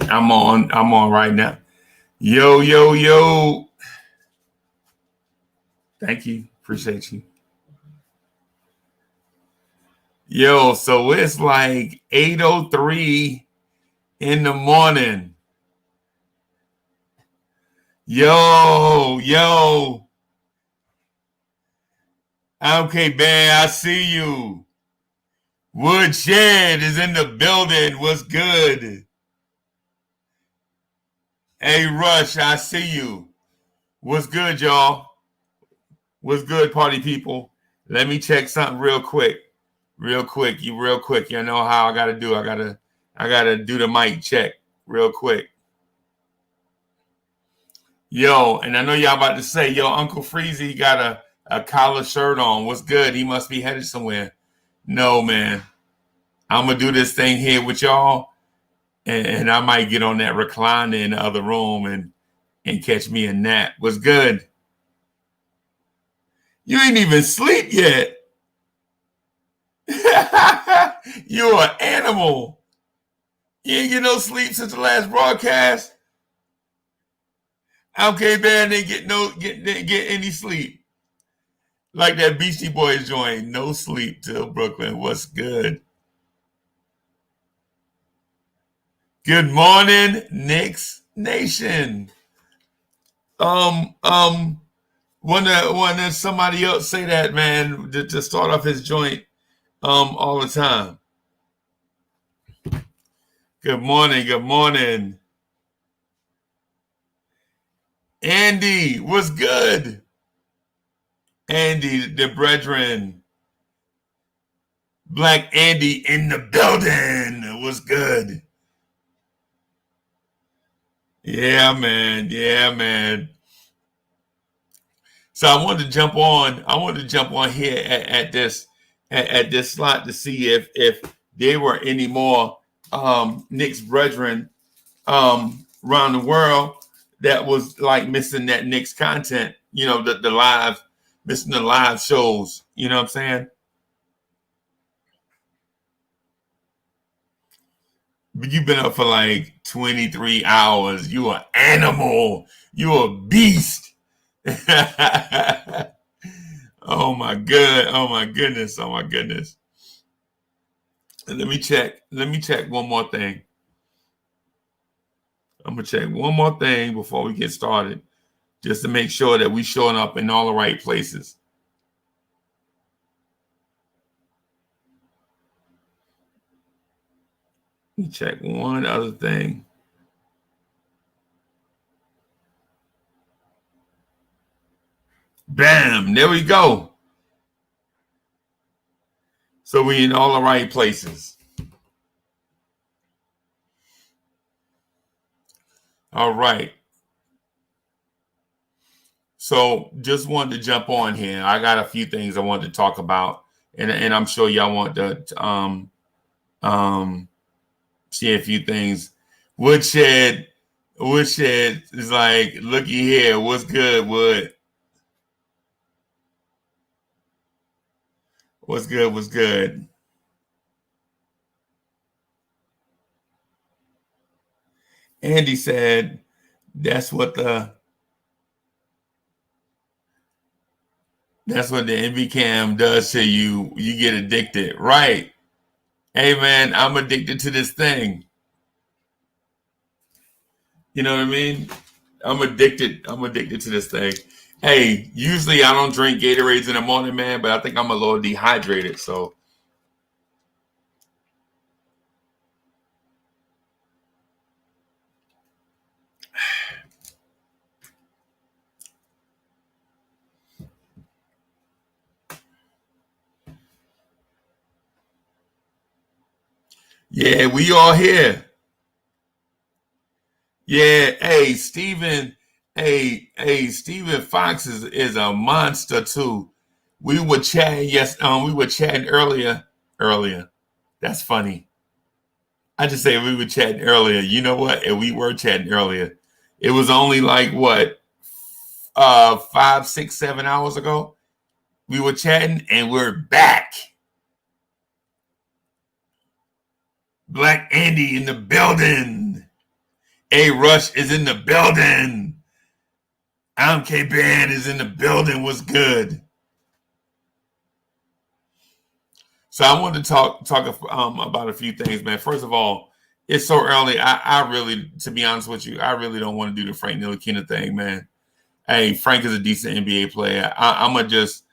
I'm on right now. Yo, yo, yo. Thank you. Appreciate you. Yo, so it's like 8:03 in the morning. Yo. Okay, man, I see you. Woodshed is in the building. What's good? Hey, Rush, I see you. What's good, y'all? What's good, party people? Let me check something real quick. Real quick. You know how I gotta do. I gotta do the mic check real quick. Yo, and I know y'all about to say, yo, Uncle Freezy got a collar shirt on. What's good? He must be headed somewhere. No, man. I'm gonna do this thing here with y'all, and I might get on that recliner in the other room and catch me a nap. What's good? You ain't even sleep yet. You're an animal. You ain't get no sleep since the last broadcast. Okay, man, didn't get any sleep. Like that Beastie Boys joint, no sleep till Brooklyn. What's good? Good morning, Knicks Nation. Wanna somebody else say that, man, to start off his joint all the time. Good morning. Andy, what's good? Andy, the brethren. Black Andy in the building. What's good? Yeah, man. So I wanted to jump on here at this slot to see if there were any more Knicks brethren around the world that was like missing that Knicks content, the live, missing the live shows, you know what I'm saying? But you've been up for like 23 hours. You an animal. You a beast. Oh my goodness. Let me check one more thing. I'm gonna check one more thing before we get started, just to make sure that we showing up in all the right places. Let me check one other thing. Bam, there we go. So we in all the right places. All right. So just wanted to jump on here. I got a few things I wanted to talk about, and I'm sure y'all want to see a few things. Woodshed is like, looky here, what's good, Wood? What's good? Andy said that's what the NV cam does to you. You get addicted. Right. Hey man, I'm addicted to this thing. You know what I mean? I'm addicted to this thing. Hey, usually I don't drink Gatorades in the morning, man, but I think I'm a little dehydrated, so yeah, we all here. Yeah, hey, Stephen Fox is a monster too. We were chatting earlier. That's funny. I just say we were chatting earlier. You know what? And we were chatting earlier. It was only like what 5, 6, 7 hours ago. We were chatting and we're back. Black Andy in the building. A Rush is in the building. K Band is in the building. What's good? So I wanted to talk about a few things, man. First of all, it's so early. I really, to be honest with you, I really don't want to do the Frank Ntilikina thing, man. Hey, Frank is a decent NBA player. I'm gonna just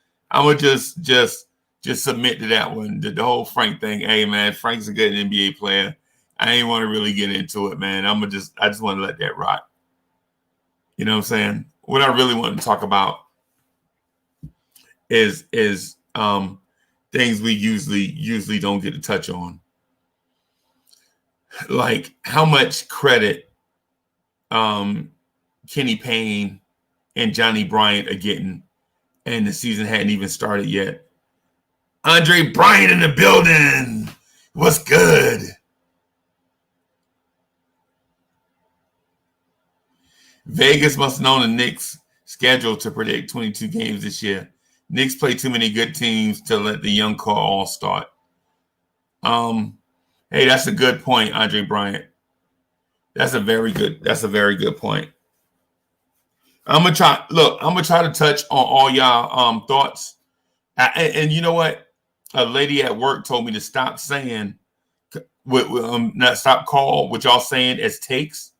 submit to that one. The whole Frank thing. Hey, man, Frank's a good NBA player. I ain't want to really get into it, man. I just want to let that rock. You know what I'm saying? What I really want to talk about is things we usually don't get to touch on, like how much credit Kenny Payne and Johnny Bryant are getting, and the season hadn't even started yet. Andre Bryant in the building. What's good? Vegas must have known the Knicks' schedule to predict 22 games this year. Knicks play too many good teams to let the young core all start. Hey, that's a good point, Andre Bryant. That's a very good point. I'm gonna try to touch on all y'all thoughts. And you know what? A lady at work told me to stop saying stop call what y'all saying as takes,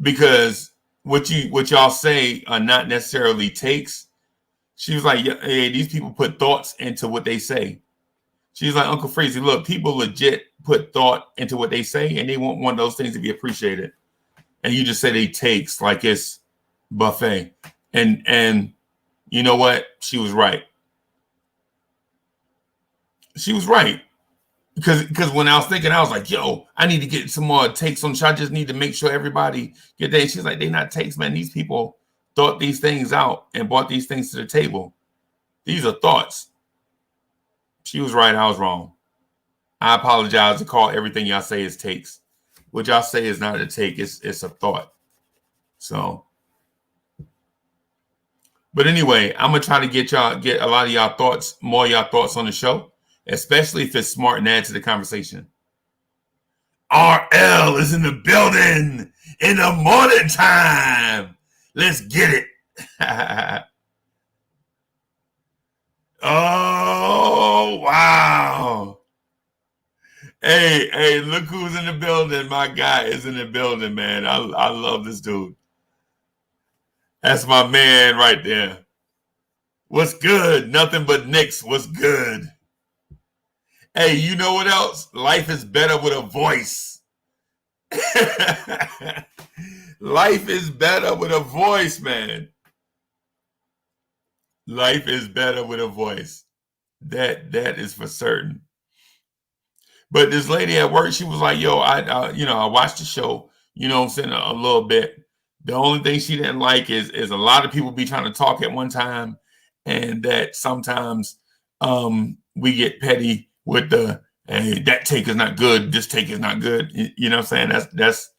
because what y'all say are not necessarily takes. She was like, hey, these people put thoughts into what they say. She's like, Uncle Freezy, look, people legit put thought into what they say, and they want one of those things to be appreciated. And you just say they takes like it's buffet. And you know what? She was right. She was right. Because when I was thinking, I was like, yo, I need to get some more takes on. I just need to make sure everybody get there. She's like, they not takes, man. These people thought these things out and brought these things to the table. These are thoughts. She was right. I was wrong. I apologize to call everything y'all say is takes. What y'all say is not a take. It's a thought. So, but anyway, I'm gonna try to get a lot of y'all thoughts, more of y'all thoughts on the show, especially if it's smart and add to the conversation. RL is in the building in the morning time. Let's get it. Oh, wow. Hey, look who's in the building. My guy is in the building, man. I love this dude. That's my man right there. What's good? Nothing but Knicks. What's good? Hey, you know what else? Life is better with a voice. Life is better with a voice, man. Life is better with a voice. That is for certain. But this lady at work, she was like, yo, I watched the show, you know what I'm saying, a little bit. The only thing she didn't like is a lot of people be trying to talk at one time, and that sometimes we get petty with the, hey, that take is not good, this take is not good. You know what I'm saying? That's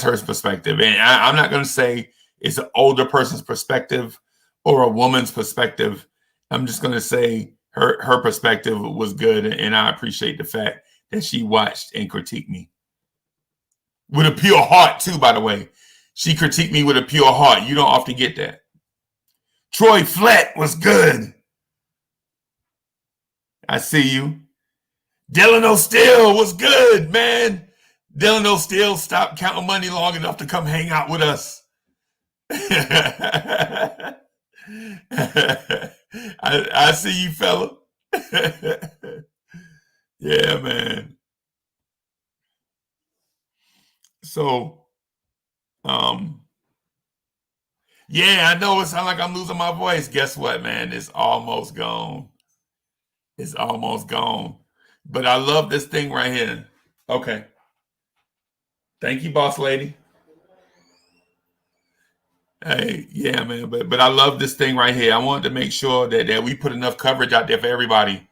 her perspective. And I'm not going to say it's an older person's perspective or a woman's perspective. I'm just going to say her perspective was good, and I appreciate the fact that she watched and critiqued me. With a pure heart, too, by the way. She critiqued me with a pure heart. You don't often get that. Troy Flett was good. I see you. Dylan O'Steele was good, man. Dylan O'Steele stopped counting money long enough to come hang out with us. I see you, fella. Yeah, man. So, yeah, I know it sounds like I'm losing my voice. Guess what, man? It's almost gone. It's almost gone. But I love this thing right here. Okay. Thank you, boss lady. Hey, yeah, man. But I love this thing right here. I wanted to make sure that we put enough coverage out there for everybody.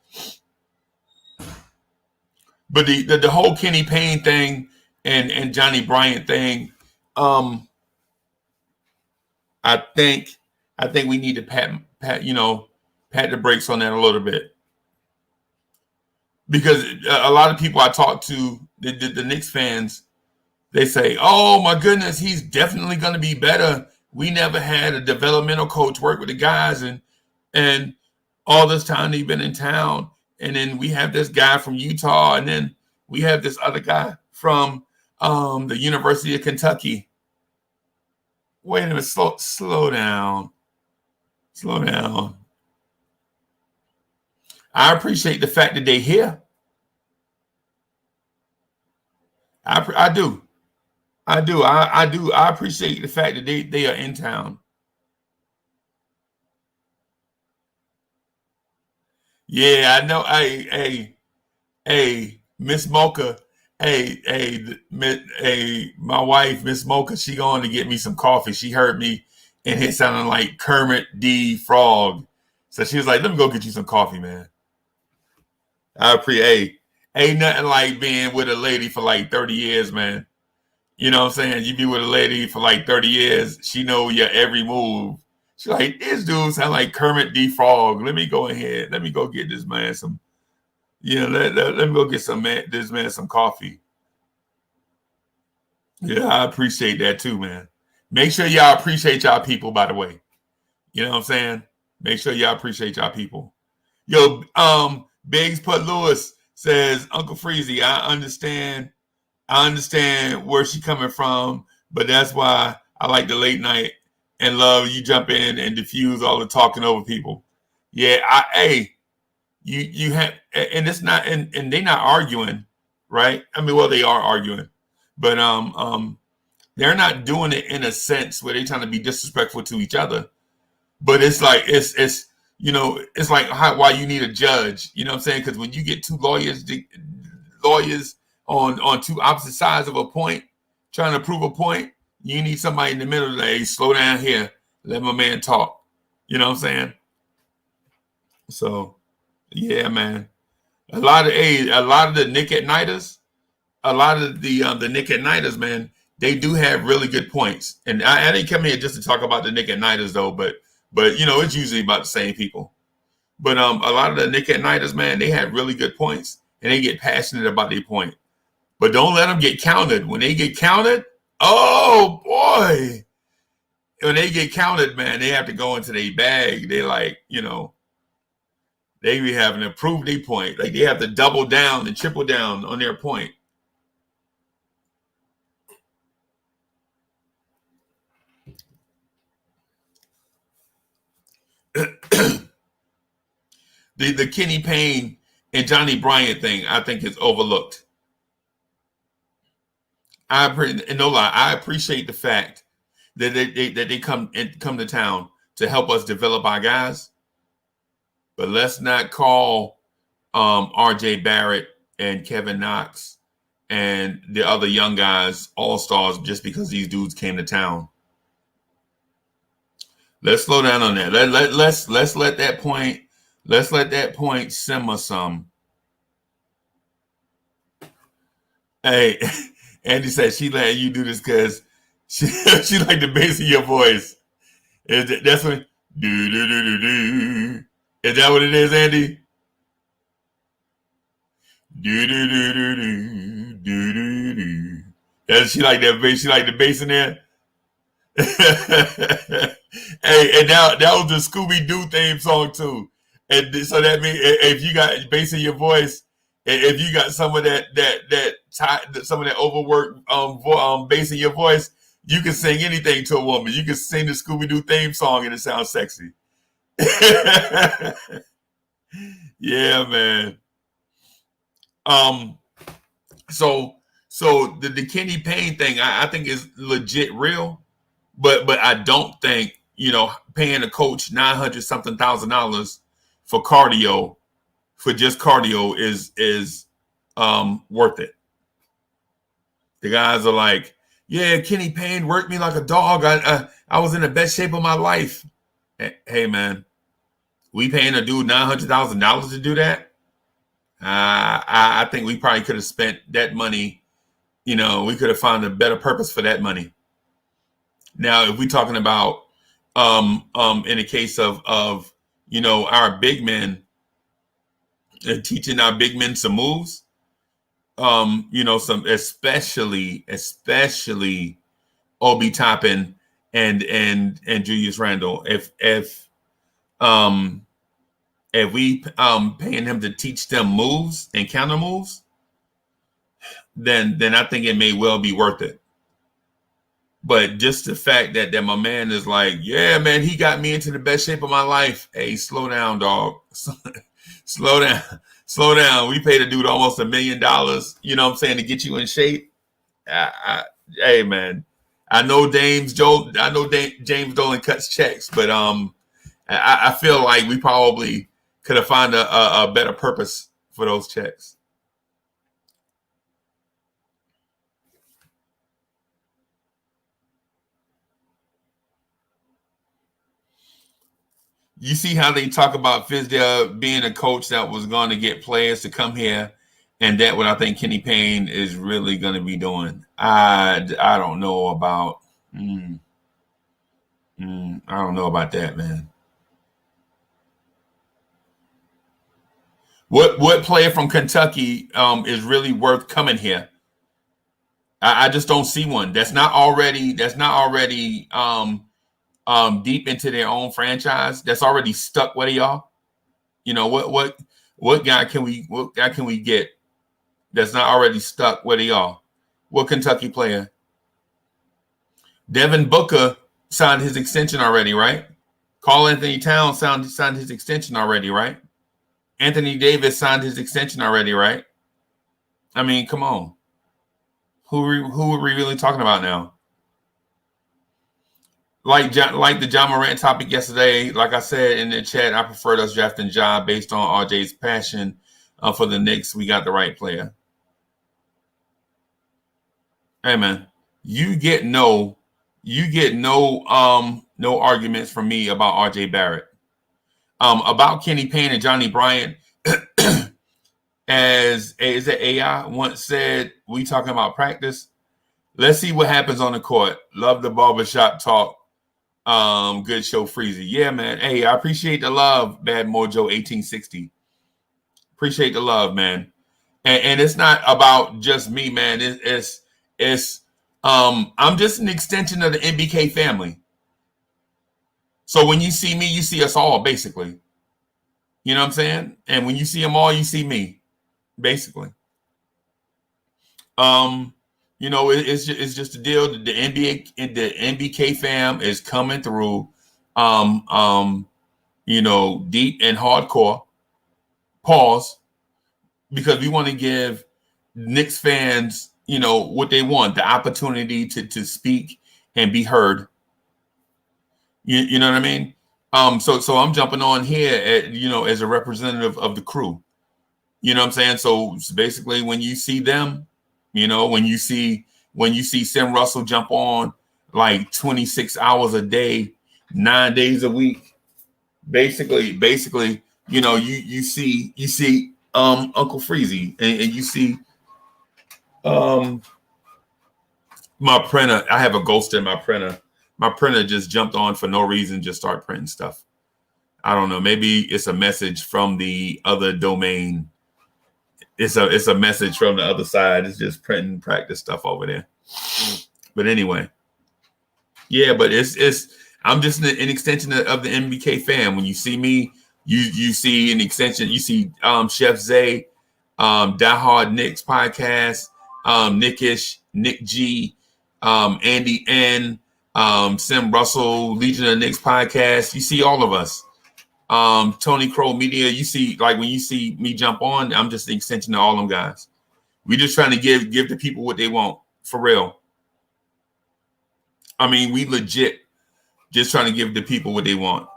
But the whole Kenny Payne thing and Johnny Bryant thing, I think we need to pat the brakes on that a little bit, because a lot of people I talk to, the Knicks fans, They say, oh my goodness, he's definitely going to be better. We never had a developmental coach work with the guys, and all this time they've been in town. And then we have this guy from Utah, and then we have this other guy from the University of Kentucky. Wait a minute, slow down. Slow down. I appreciate the fact that they're here. I do. I appreciate the fact that they are in town. Yeah, I know. Hey, Miss Mocha. My wife, Miss Mocha, she going to get me some coffee. She heard me and it sounding like Kermit the Frog. So she was like, let me go get you some coffee, man. I appreciate. Ain't nothing like being with a lady for like 30 years, man. You know what I'm saying? You be with a lady for like 30 years. She know your every move. She like, this dude sound like Kermit the Frog. Let me go ahead. Let me go get this man some, let me go get this man some coffee. Yeah, I appreciate that too, man. Make sure y'all appreciate y'all people, by the way. You know what I'm saying? Make sure y'all appreciate y'all people. Yo, Biggs Put Lewis says, Uncle Freezy, I understand where she coming from, but that's why I like the late night and love you jump in and diffuse all the talking over people. Yeah, you have, and it's not, and they're not arguing, right? I mean, well, they are arguing, but they're not doing it in a sense where they're trying to be disrespectful to each other. But it's like it's like why you need a judge. You know what I'm saying? Because when you get two lawyers on two opposite sides of a point, trying to prove a point, you need somebody in the middle to hey, slow down here, let my man talk. You know what I'm saying? So, yeah, man. A lot of the Nick at Nighters, the Nick at Nighters, man, they do have really good points. And I didn't come here just to talk about the Nick at Nighters though, but it's usually about the same people. But a lot of the Nick at Nighters, man, they have really good points and they get passionate about their point. But don't let them get counted. When they get counted, oh boy. When they get counted, man, they have to go into their bag. They like, they be having to prove their point. Like they have to double down and triple down on their point. The Kenny Payne and Johnny Bryant thing, I think, is overlooked. I appreciate the fact that they come to town to help us develop our guys, but let's not call R.J. Barrett and Kevin Knox and the other young guys all-stars just because these dudes came to town. Let's slow down on that. Let's let that point. Let's let that point simmer some. Hey, Andy said she let you do this because she like the bass of your voice. That's what do. Is that what it is, Andy? Do. She like that bass. She like the bass in there. Hey, and that was the Scooby Doo theme song too. And so that means if you got bass in your voice, if you got some of some of that overworked bass in your voice, you can sing anything to a woman. You can sing the Scooby Doo theme song and it sounds sexy. Yeah, man. So the Kenny Payne thing, I think is legit real, but I don't think paying a coach $900,000 for cardio, for just cardio is worth it. The guys are like, yeah, Kenny Payne worked me like a dog. I was in the best shape of my life. Hey man, we paying a dude $900,000 to do that? I think we probably could have spent that money. We could have found a better purpose for that money. Now, if we're talking about in the case of our big men, teaching our big men some moves, some especially Obi Toppin and Julius Randle. If we paying him to teach them moves and counter moves, then I think it may well be worth it. But just the fact that my man is like, yeah, man, he got me into the best shape of my life. Hey, slow down, dog. Slow down. We paid a dude almost $1 million, you know what I'm saying, to get you in shape. Hey, man, I know James Dolan cuts checks, but I feel like we probably could have found a better purpose for those checks. You see how they talk about Fizdale being a coach that was going to get players to come here, and that what I think Kenny Payne is really going to be doing. I don't know about. I don't know about that, man. What player from Kentucky is really worth coming here? I just don't see one. That's not already deep into their own franchise. That's already stuck with y'all. You know what guy can we get that's not already stuck with y'all? What Kentucky player? Devin Booker signed his extension already, right? Karl Anthony Towns signed his extension already, right? Anthony Davis signed his extension already, right? I mean, come on. Who are we really talking about now? Like the John Morant topic yesterday, like I said in the chat, I preferred us drafting Ja based on RJ's passion for the Knicks. We got the right player. Hey man, you get no arguments from me about RJ Barrett. About Kenny Payne and Johnny Bryant, as AI once said, we talking about practice. Let's see what happens on the court. Love the barbershop talk. Good show, Freezy. Yeah, man. Hey, I appreciate the love, Bad Mojo 1860. Appreciate the love, man. And it's not about just me, man. It's I'm just an extension of the NBK family. So when you see me, you see us all, basically. You know what I'm saying? And when you see them all, you see me, basically. It's just a deal. The NBK fam is coming through, deep and hardcore. Pause, because we want to give Knicks fans, what they want, the opportunity to speak and be heard. You know what I mean? So I'm jumping on here as a representative of the crew. You know what I'm saying? So basically when you see them, when you see Sam Russell jump on like 26 hours a day, 9 days a week, basically, you see Uncle Freezy and you see my printer. I have a ghost in my printer. My printer just jumped on for no reason, just start printing stuff. I don't know. Maybe it's a message from the other domain. It's a message from the other side. It's just printing practice stuff over there. But anyway, yeah. But I'm just an extension of the MBK fam. When you see me, you see an extension. You see Chef Zay, Die Hard Knicks podcast, Nickish, Nick G, Andy N, Sim Russell, Legion of Knicks podcast. You see all of us. Tony Crow Media, you see, like when you see me jump on, I'm just an extension of all them guys. We just trying to give the people what they want, for real. I mean, we legit just trying to give the people what they want.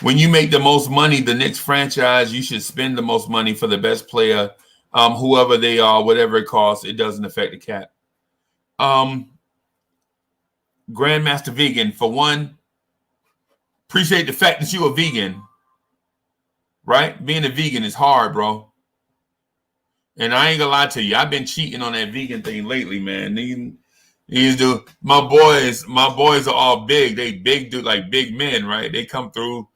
When you make the most money, the Knicks franchise, you should spend the most money for the best player, whoever they are, whatever it costs. It doesn't affect the cap. Grandmaster Vegan, for one, appreciate the fact that you're a vegan, right? Being a vegan is hard, bro. And I ain't gonna lie to you, I've been cheating on that vegan thing lately, man. My boys are all big. They big dude, like big men, right? They come through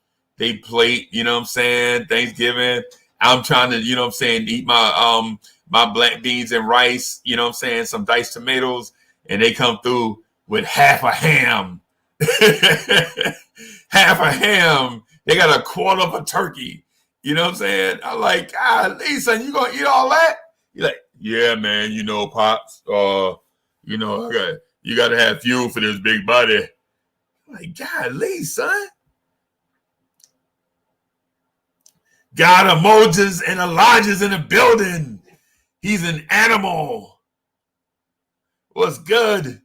they plate, you know what I'm saying, Thanksgiving. I'm trying to, you know what I'm saying, eat my black beans and rice, you know what I'm saying, some diced tomatoes, and they come through with half a ham. Half a ham. They got a quarter of a turkey. You know what I'm saying? I'm like, golly, son, you gonna eat all that? You're like, yeah, man, you know, Pops, you know, you gotta have fuel for this big body. I'm like, golly, son. God of Moses and Elijah's in the building. He's an animal. What's good?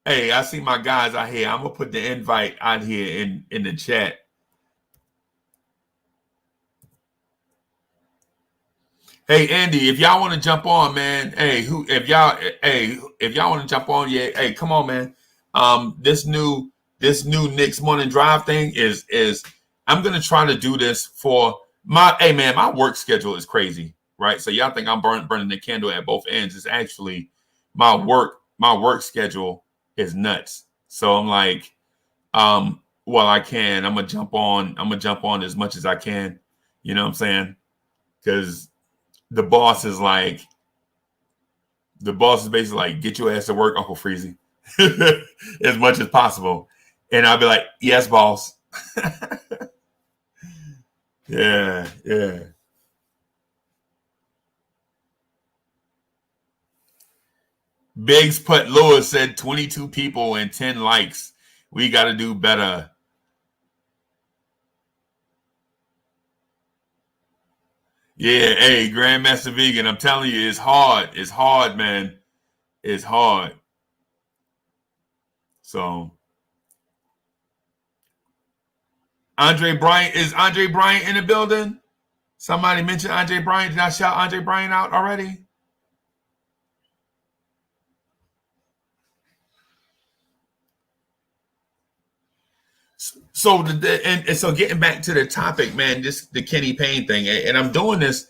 Hey, I see my guys out here. I'm gonna put the invite out here in the chat. Hey, Andy, if y'all want to jump on, man. Hey, if y'all want to jump on, yeah. Hey, come on, man. This new Knicks morning drive thing is I'm gonna try to do this for my. Hey, man, my work schedule is crazy, right? So y'all think I'm burning the candle at both ends. It's actually my work schedule is nuts. So I'm like, well, I can. I'm gonna jump on as much as I can. You know what I'm saying? Because the boss is basically like, get your ass to work, Uncle Freezy, as much as possible. And I'll be like, yes, boss. Yeah. Biggs Put Lewis said 22 people and 10 likes. We got to do better. Yeah, hey, Grandmaster Vegan, I'm telling you, it's hard. It's hard, man. It's hard. So, is Andre Bryant in the building? Somebody mentioned Andre Bryant. Did I shout Andre Bryant out already? So so getting back to the topic, man, the Kenny Payne thing, and I'm doing this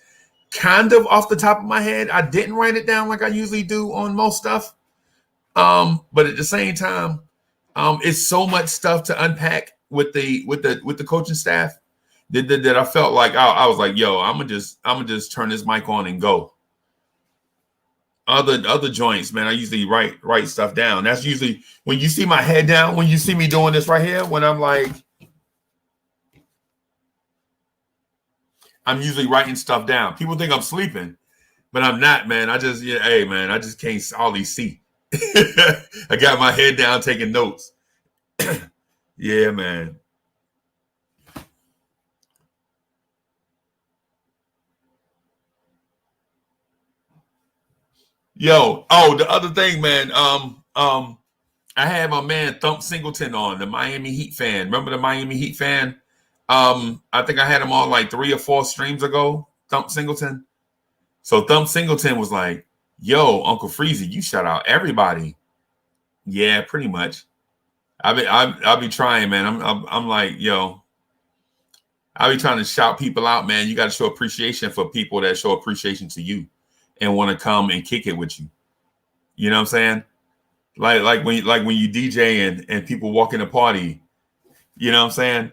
kind of off the top of my head. I didn't write it down like I usually do on most stuff. But at the same time, it's so much stuff to unpack with the coaching staff that I felt like I was like, yo, I'm gonna just turn this mic on and go. Other joints, man, I usually write stuff down. That's usually when you see my head down, when you see me doing this right here, when I'm like, I'm usually writing stuff down. People think I'm sleeping, but I'm not, man. I just can't hardly see. I got my head down taking notes. Yeah, man. Yo, the other thing, man. I had my man Thump Singleton on, the Miami Heat fan. Remember the Miami Heat fan? I think I had him on like 3 or 4 streams ago. Thump Singleton. So Thump Singleton was like, "Yo, Uncle Freezy, you shout out everybody." Yeah, pretty much. I'll be trying, man. I'm like, yo, I'll be trying to shout people out, man. You got to show appreciation for people that show appreciation to you and want to come and kick it with you. You know what I'm saying? Like when you DJ and people walk in the party, you know what I'm saying?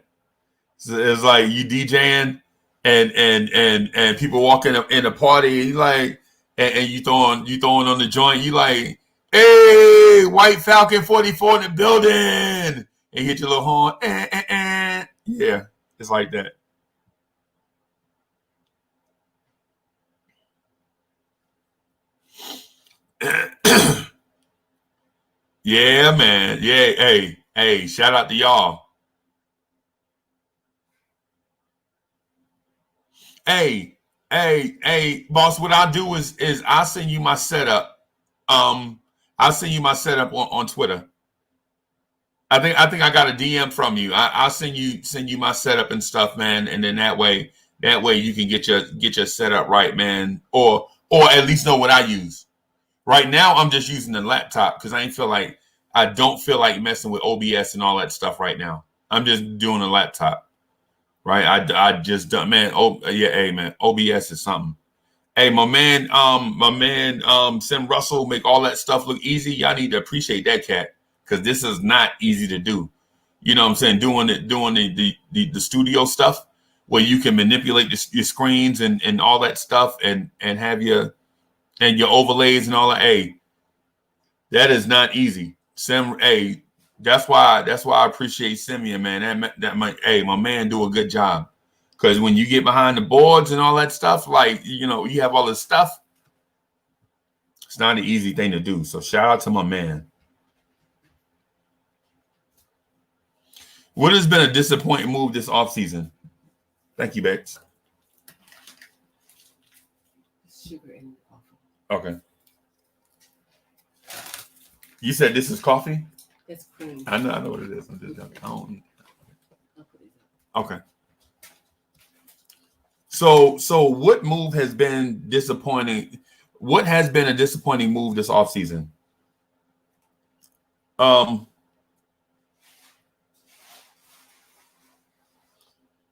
So it's like you DJing and people walk in the party, like, and you throwing on the joint, you like, hey, White Falcon 44 in the building, and hit your little horn. Yeah, it's like that. Yeah, man. Yeah, hey, shout out to y'all. Hey, boss, what I'll do is I'll send you my setup. I'll send you my setup on Twitter. I think I got a DM from you. I'll send you my setup and stuff, man, and then that way you can get your setup right, man, or at least know what I use. Right now, I'm just using the laptop because I don't feel like messing with OBS and all that stuff right now. I'm just doing a laptop, right? I just done, man. Oh yeah, hey man, OBS is something. Hey, my man, Sim Russell make all that stuff look easy. Y'all need to appreciate that cat because this is not easy to do. You know what I'm saying? Doing the studio stuff where you can manipulate your screens and all that stuff and have your overlays and all that. Hey, that is not easy. Hey, that's why I appreciate Simeon, man. My man do a good job. Because when you get behind the boards and all that stuff, like, you have all this stuff, it's not an easy thing to do. So shout out to my man. What has been a disappointing move this offseason? Thank you, Bex. Sugar in the coffee. Okay. You said this is coffee? That's cream. I know what it is. I'm just okay. So what move has been disappointing? What has been a disappointing move this offseason?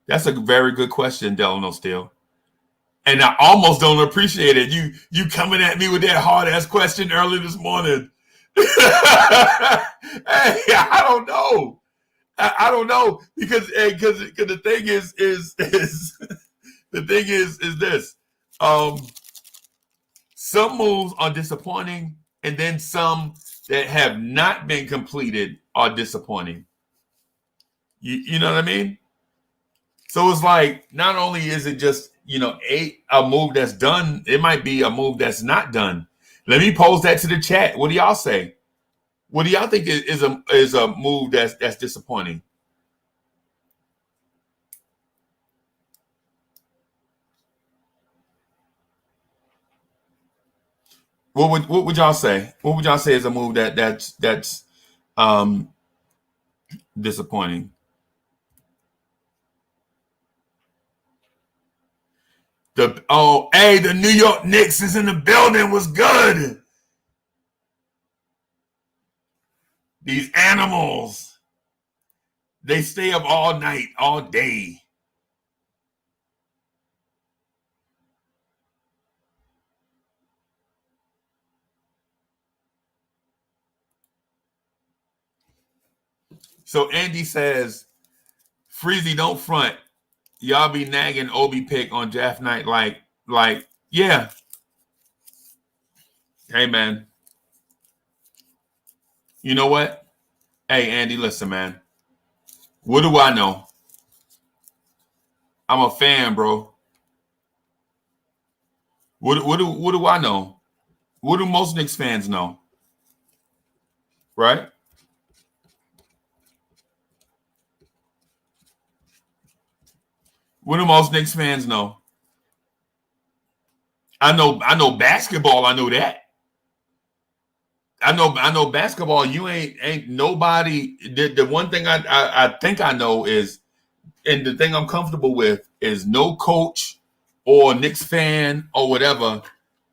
That's a very good question, Delano Steele. And I almost don't appreciate it. You coming at me with that hard-ass question early this morning. Hey, I don't know. I don't know because the thing is the thing is this. Some moves are disappointing, and then some that have not been completed are disappointing. You know what I mean? So it's like, not only is it just, a move that's done, it might be a move that's not done. Let me pose that to the chat. What do y'all say? What do y'all think is a move that's disappointing? What would y'all say? What would y'all say is a move that's disappointing? The New York Knicks is in the building. Was good. These animals, they stay up all night, all day. So Andy says, Freezy, don't front. Y'all be nagging Obi pick on draft night like, yeah. Hey, man. You know what? Hey, Andy, listen, man. What do I know? I'm a fan, bro. What do I know? What do most Knicks fans know? Right? What do most Knicks fans know? I know basketball. I know that. I know basketball. You ain't nobody. The one thing I think I know is, and the thing I'm comfortable with is, no coach or Knicks fan or whatever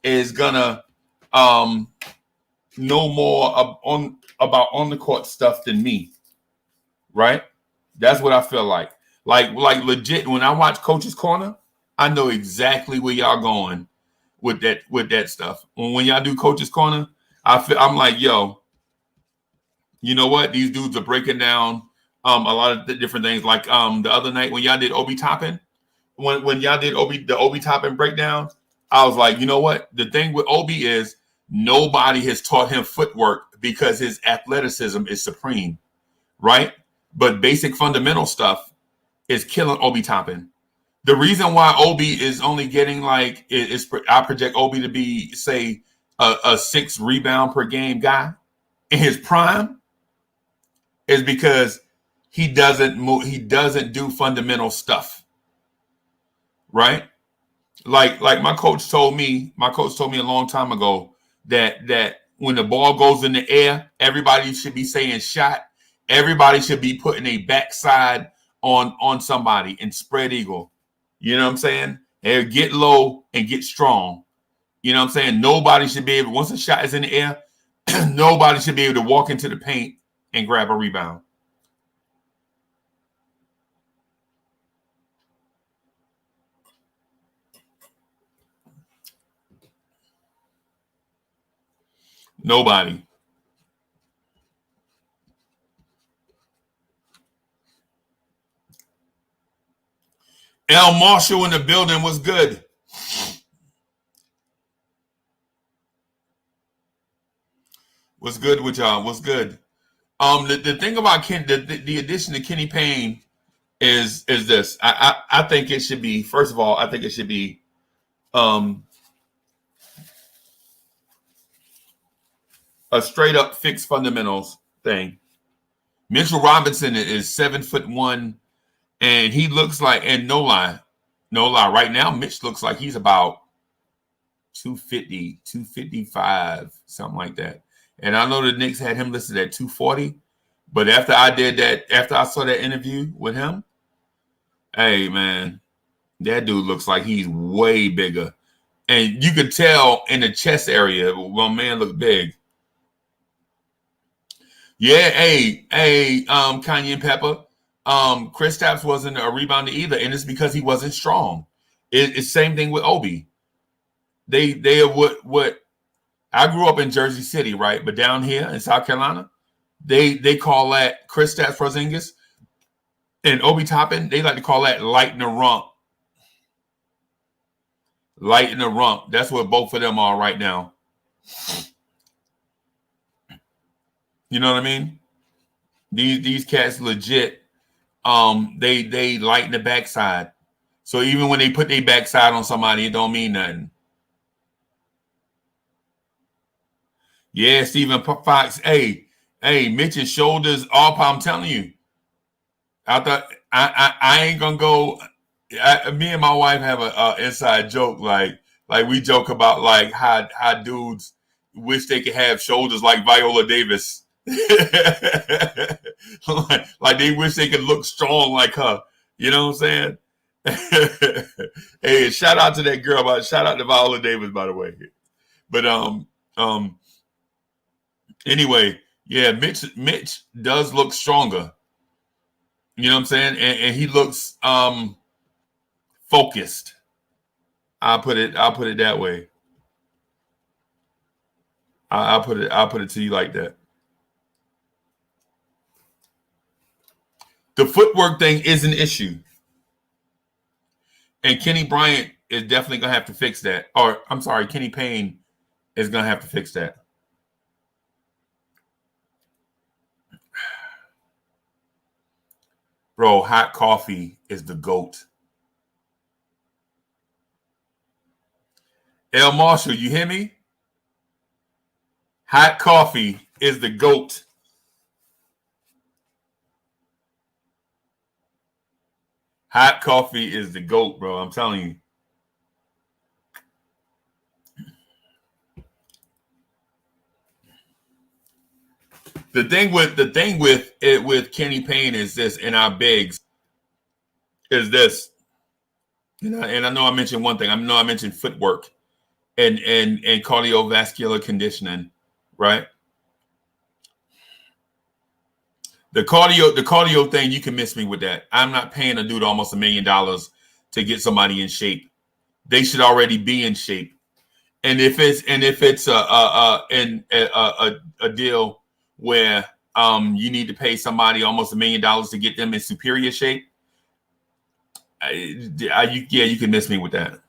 is gonna know more about on the court stuff than me. Right? That's what I feel like. Like legit, when I watch Coach's Corner, I know exactly where y'all going with that stuff. When y'all do Coach's Corner, I'm like, yo, you know what? These dudes are breaking down a lot of the different things. Like the other night when y'all did Obi Toppin, when y'all did the Obi Toppin breakdown, I was like, you know what? The thing with Obi is nobody has taught him footwork because his athleticism is supreme, right? But basic fundamental stuff is killing Obi Toppin. The reason why Obi is only getting I project Obi to be, say, a 6 rebound per game guy in his prime is because he doesn't do fundamental stuff, right? Like my coach told me a long time ago that when the ball goes in the air, everybody should be saying shot. Everybody should be putting a backside on somebody and spread eagle. You know what I'm saying? And get low and get strong. You know what I'm saying? Nobody should be able, once a shot is in the air, nobody should be able to walk into the paint and grab a rebound. Nobody. L Marshall in the building was good. What's good with y'all? What's good? The thing about the addition to Kenny Payne is this. I think it should be, first of all, I think it should be a straight up fixed fundamentals thing. Mitchell Robinson is 7'1", and he looks like, and no lie, right now Mitch looks like he's about 250, 255, something like that. And I know the Knicks had him listed at 240, but after I saw that interview with him, hey man, that dude looks like he's way bigger. And you could tell in the chest area, well, man looked big. Yeah, Kanye and Pepper. Kristaps wasn't a rebounder either, and it's because he wasn't strong. It's same thing with Obi. They are what I grew up in Jersey City, right? But down here in South Carolina, they call that Kristaps Porzingis and Obi Toppin. They like to call that light in the rump. Light in the rump. That's what both of them are right now. You know what I mean? These cats legit. They lighten the backside. So even when they put their backside on somebody, it don't mean nothing. Yeah, Stephen Fox. Hey, Mitch's shoulders up. I'm telling you. I thought I ain't gonna go. Me and my wife have a inside joke. Like we joke about like how dudes wish they could have shoulders like Viola Davis. like they wish they could look strong like her. You know what I'm saying? Hey, shout out to that girl. Shout out to Viola Davis, by the way. But anyway, yeah, Mitch does look stronger. You know what I'm saying? And he looks focused. I'll put it that way. I'll put it to you like that. The footwork thing is an issue. And Kenny Bryant is definitely going to have to fix that. Or, I'm sorry, Kenny Payne is going to have to fix that. Bro, hot coffee is the GOAT. L. Marshall, you hear me? Hot coffee is the GOAT. Hot coffee is the GOAT, bro. I'm telling you. The thing with Kenny Payne is this, and our bigs is this. And I know I mentioned one thing. I know I mentioned footwork and cardiovascular conditioning, right? The cardio thing, you can miss me with that. I'm not paying a dude almost $1 million to get somebody in shape. They should already be in shape. And if it's a deal where you need to pay somebody almost $1 million to get them in superior shape, you can miss me with that.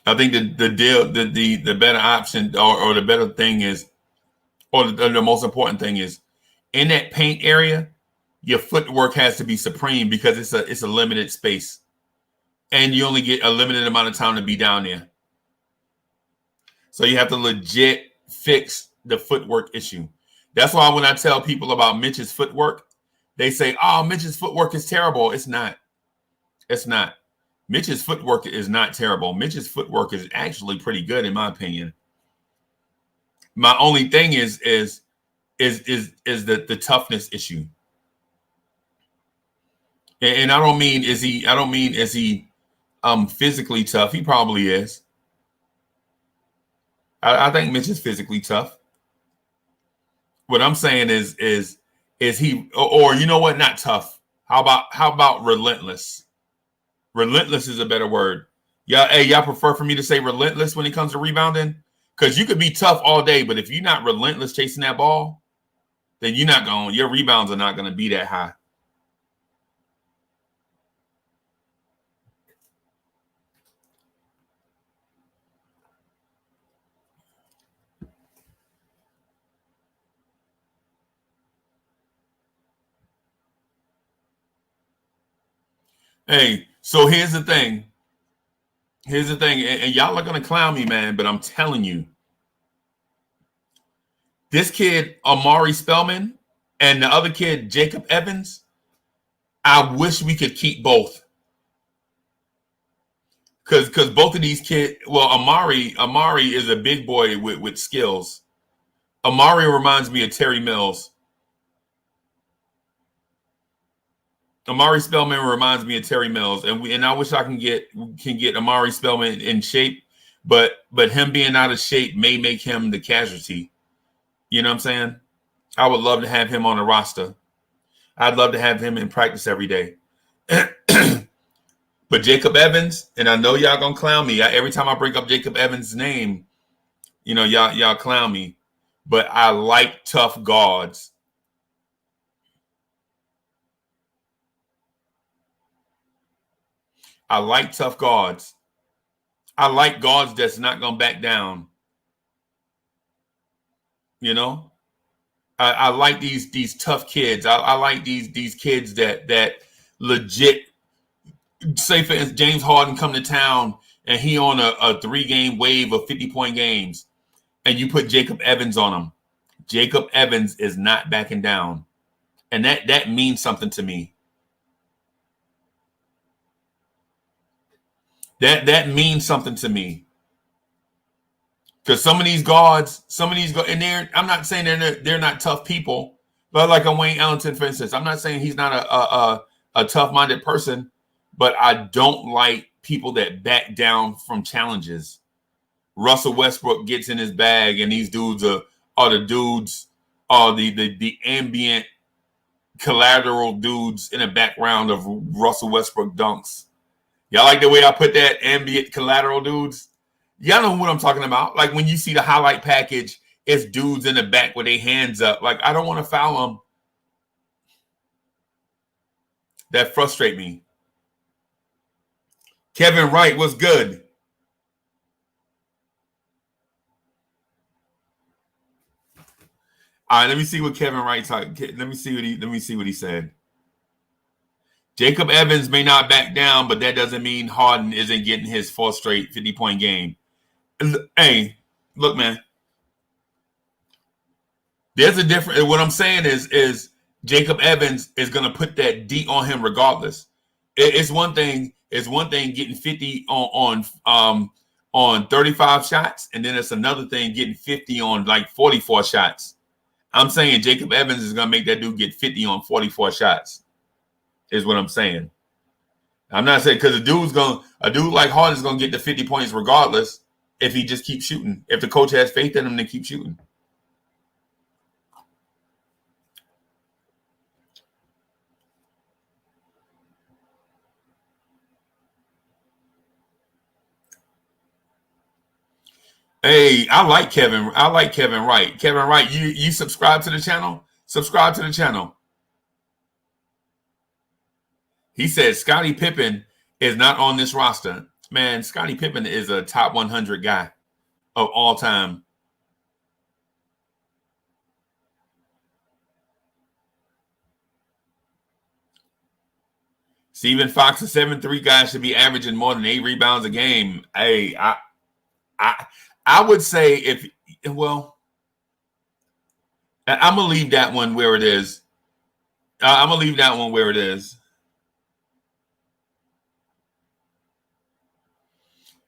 I think the better option or the better thing is, or the most important thing is, in that paint area, your footwork has to be supreme because it's a limited space, and you only get a limited amount of time to be down there. So you have to legit fix the footwork issue. That's why when I tell people about Mitch's footwork, they say, "Oh, Mitch's footwork is terrible." It's not. It's not. Mitch's footwork is not terrible. Mitch's footwork is actually pretty good, in my opinion. My only thing is the toughness issue. And I don't mean is he physically tough? He probably is. I think Mitch is physically tough. What I'm saying is he, or you know what? Not tough. How about relentless? Relentless is a better word. Yeah, hey, y'all prefer for me to say relentless when it comes to rebounding? Because you could be tough all day, but if you're not relentless chasing that ball, then your rebounds are not going to be that high. Hey, so here's the thing. And y'all are going to clown me, man, but I'm telling you, this kid, Amari Spellman, and the other kid, Jacob Evans, I wish we could keep both. Because both of these kids, well, Amari is a big boy with skills. Amari reminds me of Terry Mills. Amari Spellman reminds me of Terry Mills, and I wish I can get Amari Spellman in shape, but him being out of shape may make him the casualty. You know what I'm saying? I would love to have him on the roster. I'd love to have him in practice every day. But Jacob Evans, and I know y'all gonna clown me. Every time I bring up Jacob Evans' name, you know, y'all clown me. But I like tough guards. I like tough guards. I like guards that's not gonna back down. You know, I like these tough kids. I like these kids that legit. Say for instance, James Harden come to town and he on a 3-game wave of 50-point games, and you put Jacob Evans on him. Jacob Evans is not backing down, and that means something to me. That means something to me. Because some of these guards, and I'm not saying they're not tough people, but like a Wayne Ellington, for instance, I'm not saying he's not a tough-minded person, but I don't like people that back down from challenges. Russell Westbrook gets in his bag, and these dudes are the ambient collateral dudes in the background of Russell Westbrook dunks. Y'all like the way I put that? Ambient collateral dudes? Y'all know what I'm talking about. Like when you see the highlight package, it's dudes in the back with their hands up. Like, I don't want to foul them. That frustrate me. Kevin Wright, what's good? All right, let me see what Kevin Wright talked. Let me see what he said. Jacob Evans may not back down, but that doesn't mean Harden isn't getting his 4th straight 50-point game. Hey, look, man. There's a difference. What I'm saying is Jacob Evans is going to put that D on him regardless. It's one thing. It's one thing getting 50 on 35 shots, and then it's another thing getting 50 on like 44 shots. I'm saying Jacob Evans is going to make that dude get 50 on 44 shots. Is what I'm saying. I'm not saying because a dude like Harden is going to get the 50 points regardless if he just keeps shooting. If the coach has faith in him, to keep shooting. Hey, I like Kevin Wright. Kevin Wright, you subscribe to the channel? Subscribe to the channel. He said Scottie Pippen is not on this roster. Man, Scottie Pippen is a top 100 guy of all time. Stephen Fox, a 7'3" guy, should be averaging more than 8 rebounds a game. Hey, I would say I'm going to leave that one where it is. I'm going to leave that one where it is.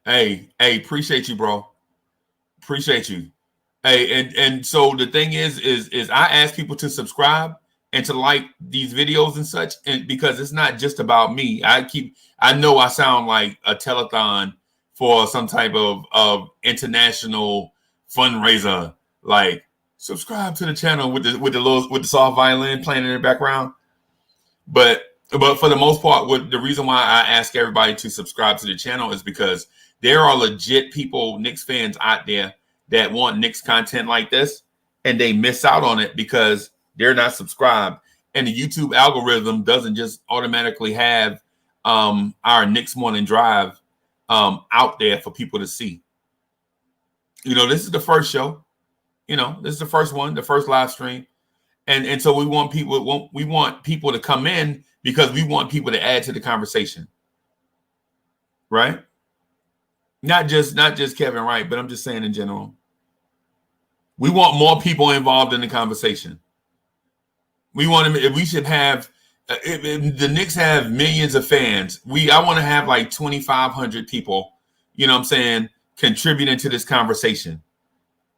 Hey, appreciate you, bro. Appreciate you. Hey, and so the thing is I ask people to subscribe and to like these videos and such, and because it's not just about me. I know I sound like a telethon for some type of international fundraiser. Like, subscribe to the channel with the soft violin playing in the background. But for the most part, the reason why I ask everybody to subscribe to the channel is because there are legit people, Knicks fans out there that want Knicks content like this, and they miss out on it because they're not subscribed. And the YouTube algorithm doesn't just automatically have our Knicks Morning Drive out there for people to see. This is the first show. This is the first one, the first live stream. And so we want people to come in because we want people to add to the conversation. Right? Not just Kevin Wright, but I'm just saying in general. We want more people involved in the conversation. We should have if the Knicks have millions of fans. I want to have like 2,500 people, contributing to this conversation,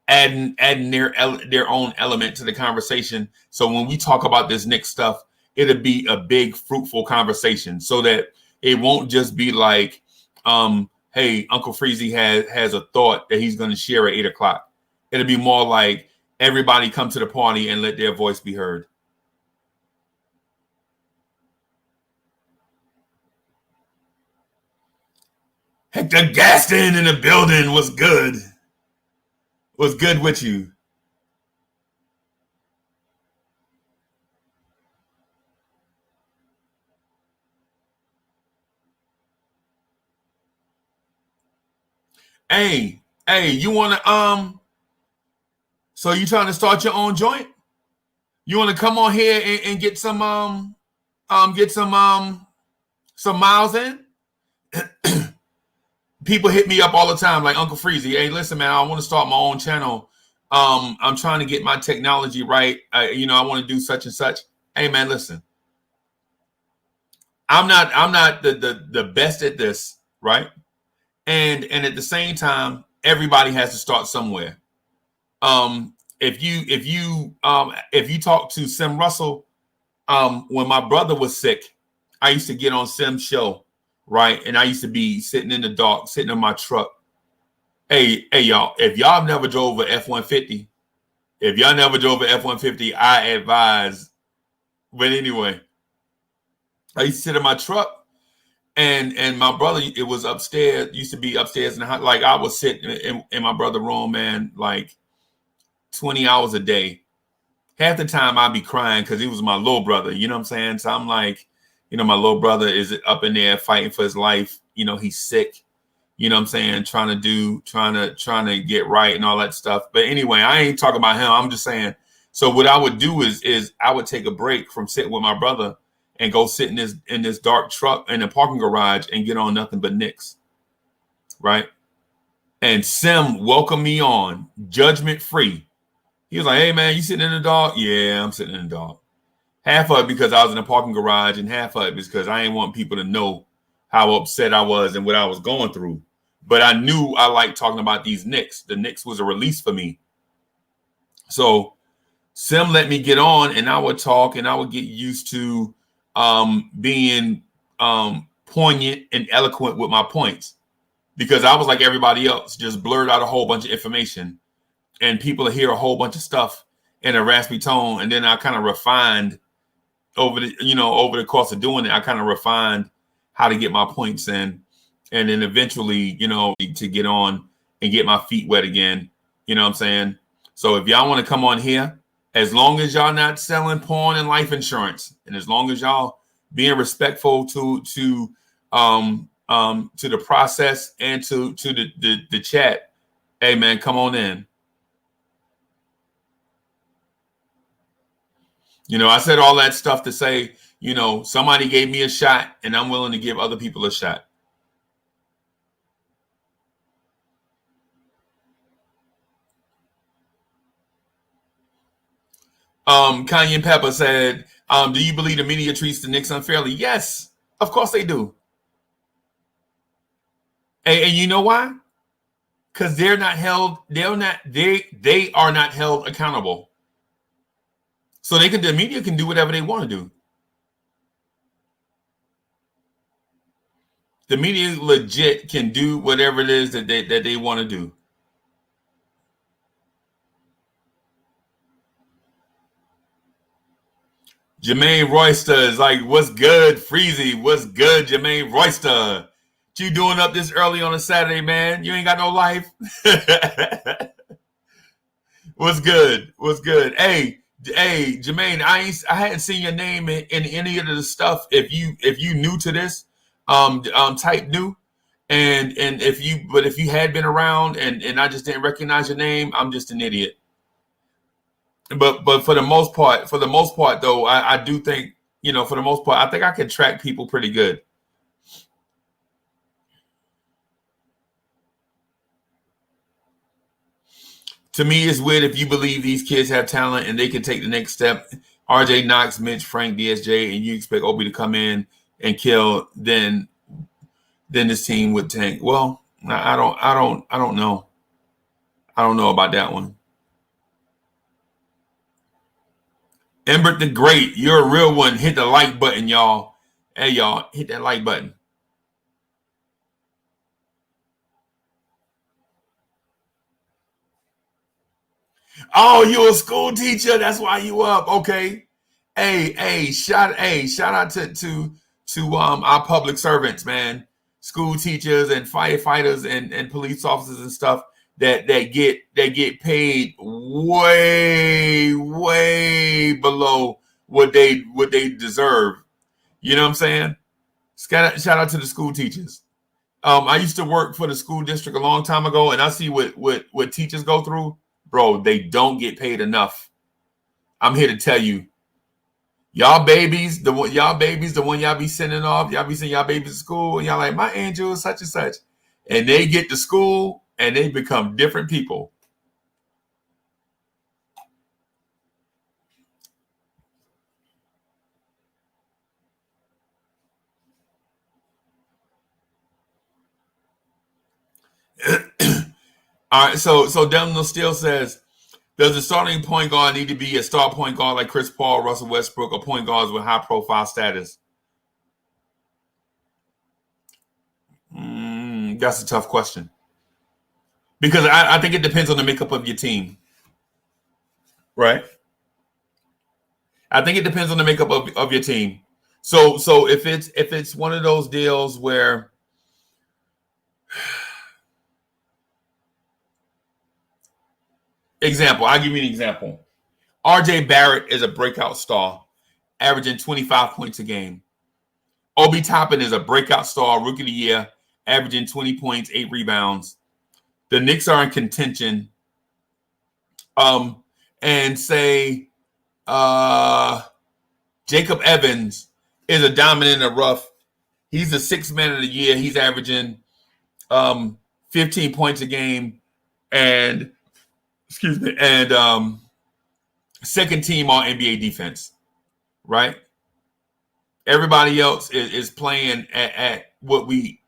adding their own element to the conversation. So when we talk about this Knicks stuff, it'll be a big, fruitful conversation, so that it won't just be like, hey, Uncle Freezy has a thought that he's going to share at 8:00. It'll be more like everybody come to the party and let their voice be heard. Hector Gaston in the building was good. Was good with you. Hey, you want to so you trying to start your own joint? You want to come on here and get some miles in? People hit me up all the time, like Uncle Freezy. Hey, listen, man, I want to start my own channel. I'm trying to get my technology right. I want to do such and such. Hey, man, listen. I'm not the best at this, right? And at the same time, everybody has to start somewhere. If you talk to Sim Russell, when my brother was sick, I used to get on Sim's show. Right. And I used to be sitting in the dark, sitting in my truck. Hey, y'all, if y'all never drove a F-150, I advise. But anyway, I used to sit in my truck and my brother, it was upstairs, used to be upstairs in the house. Like I was sitting in my brother's room, man, like 20 hours a day. Half the time I'd be crying because he was my little brother. You know what I'm saying? So I'm like, my little brother is up in there fighting for his life. He's sick. You know what I'm saying? Trying to get right and all that stuff. But anyway, I ain't talking about him. I'm just saying. So what I would do is I would take a break from sitting with my brother and go sit in this dark truck in the parking garage and get on nothing but Knicks. Right? And Sim welcomed me on, judgment free. He was like, hey man, you sitting in the dark? Yeah, I'm sitting in the dark. Half of it because I was in a parking garage, and half of it is because I didn't want people to know how upset I was and what I was going through. But I knew I liked talking about these Knicks. The Knicks was a release for me. So Sim let me get on, and I would talk, and I would get used to being poignant and eloquent with my points, because I was like everybody else, just blurred out a whole bunch of information, and people hear a whole bunch of stuff in a raspy tone, and then I kind of refined over the course of doing it. I kind of refined how to get my points in, and then eventually, to get on and get my feet wet again. You know what I'm saying? So if y'all want to come on here, as long as y'all not selling porn and life insurance, and as long as y'all being respectful to the process and to the chat, hey man, come on in. I said all that stuff to say, somebody gave me a shot, and I'm willing to give other people a shot. Kanye Pepper said, do you believe the media treats the Knicks unfairly? Yes, of course they do. And you know why? Because they are not held accountable. So the media can do whatever they want to do. The media legit can do whatever it is that they want to do. Jermaine Royster is like, what's good, Freezy? What's good, Jermaine Royster? What you doing up this early on a Saturday, man? You ain't got no life? What's good? What's good? Hey, Jermaine, I hadn't seen your name in any of the stuff. If you new to this, type new, and if you had been around and I just didn't recognize your name, I'm just an idiot. But for the most part though, I do think, for the most part, I think I can track people pretty good. To me, it's weird if you believe these kids have talent and they can take the next step. RJ Knox, Mitch, Frank, DSJ, and you expect Obi to come in and kill, then this team would tank. Well, I don't know. I don't know about that one. Ember the Great, you're a real one. Hit the like button, y'all. Hey, y'all, hit that like button. Oh, you a school teacher? That's why you up. Okay. Shout out to our public servants, man. School teachers and firefighters and police officers and stuff that get paid way below what they deserve. You know what I'm saying? Shout out to the school teachers. I used to work for the school district a long time ago, and I see what teachers go through. Bro, they don't get paid enough. I'm here to tell you, y'all babies, the one y'all be sending off, y'all be sending y'all babies to school, and y'all like, my angel is such and such, and they get to school and they become different people. All right, so Demno still says, does the starting point guard need to be a star point guard like Chris Paul, Russell Westbrook, or point guards with high profile status? That's a tough question. Because I think it depends on the makeup of your team. Right? I think it depends on the makeup of your team. So if it's one of those deals where I'll give you an example. RJ Barrett is a breakout star, averaging 25 points a game. Obi Toppin is a breakout star, rookie of the year, averaging 20 points, 8 rebounds. The Knicks are in contention. And say Jacob Evans is a diamond in the rough. He's the 6th man of the year. He's averaging 15 points a game and second team all NBA defense, right? Everybody else is playing at what we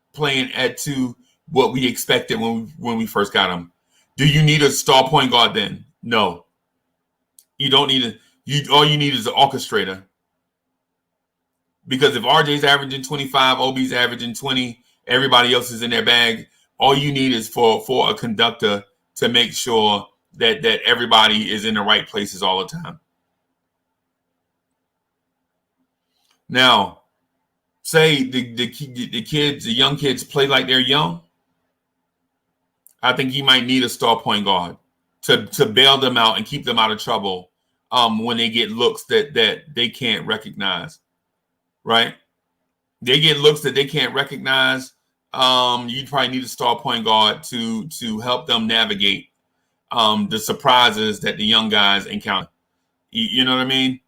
expected when we first got them. Do you need a star point guard then? No. You don't need all you need is an orchestrator. Because if RJ's averaging 25, OB's averaging 20, everybody else is in their bag, all you need is for a conductor to make sure that everybody is in the right places all the time. Now, say the young kids play like they're young. I think you might need a star point guard to bail them out and keep them out of trouble when they get looks that they can't recognize. Right? They get looks that they can't recognize. You probably need a star point guard to help them navigate the surprises that the young guys encounter. You know what I mean?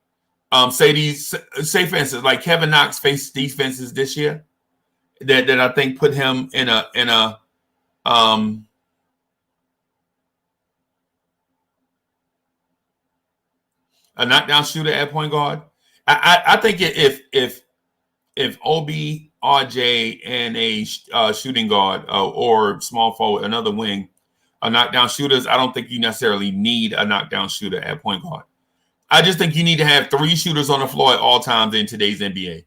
Say for instance, like Kevin Knox faced defenses this year that I think put him in a knockdown shooter at point guard. I think if Obi, RJ, and a shooting guard or small forward, another wing, are knockdown shooters, I don't think you necessarily need a knockdown shooter at point guard. I just think you need to have 3 shooters on the floor at all times in today's NBA,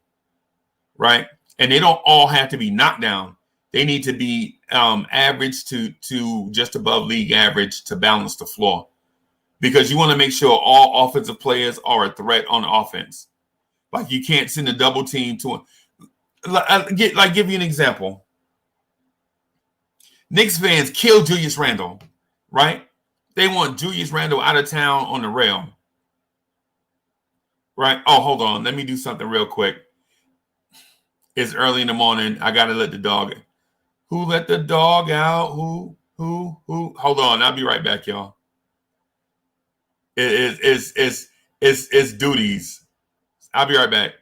right? And they don't all have to be knockdown. They need to be average to just above league average to balance the floor, because you want to make sure all offensive players are a threat on offense. Like you can't send a double team to give you an example. Knicks fans kill Julius Randle, right? They want Julius Randle out of town on the rail. Right? Oh, hold on. Let me do something real quick. It's early in the morning. I gotta let the dog. Who let the dog out? Who? Hold on. I'll be right back, y'all. It's duties. I'll be right back.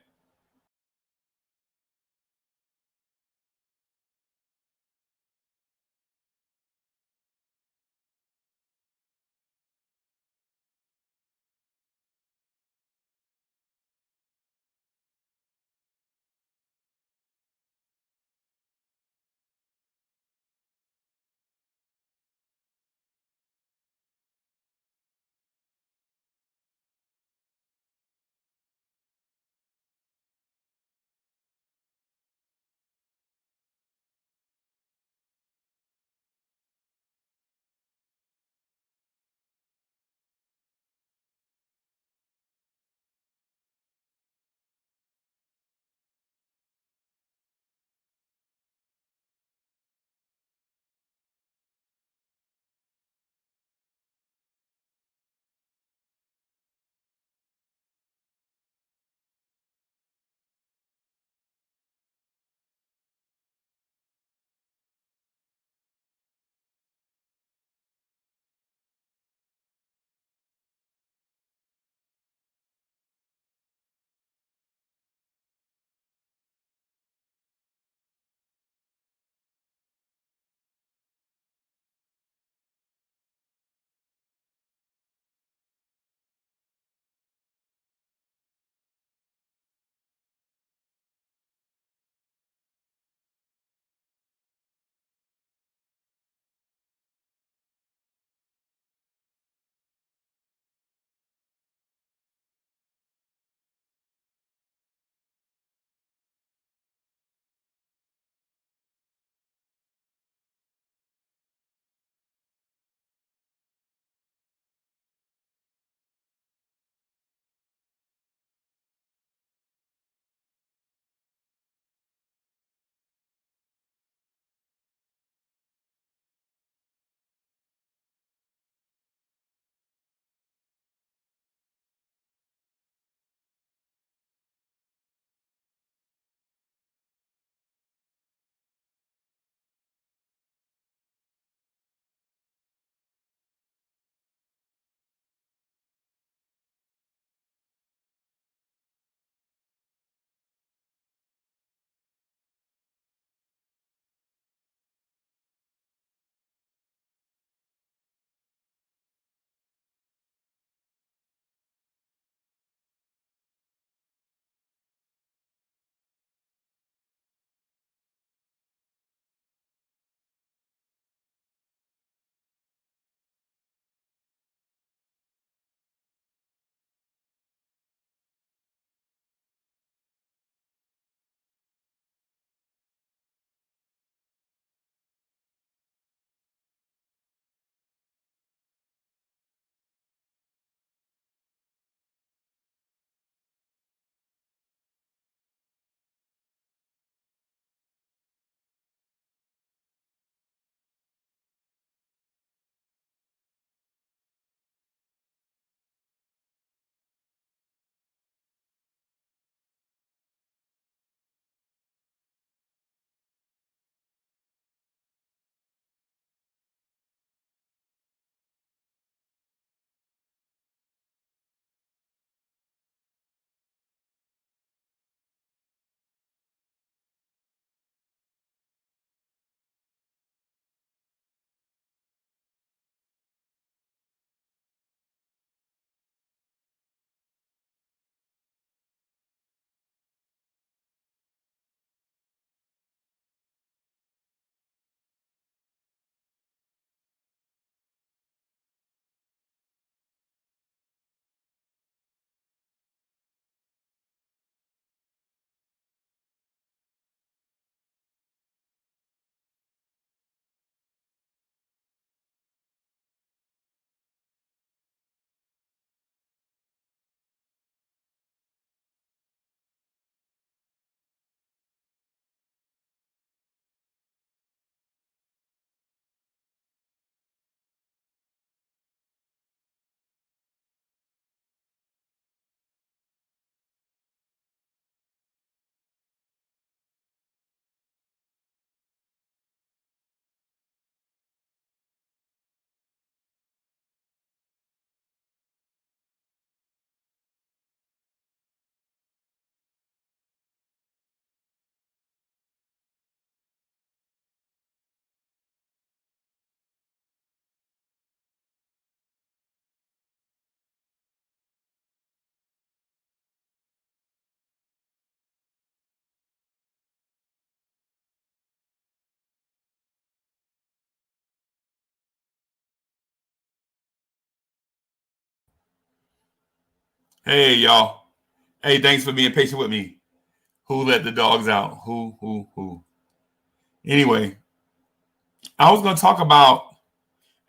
Hey, y'all. Hey, thanks for being patient with me. Who let the dogs out? Who? Anyway, I was going to talk about,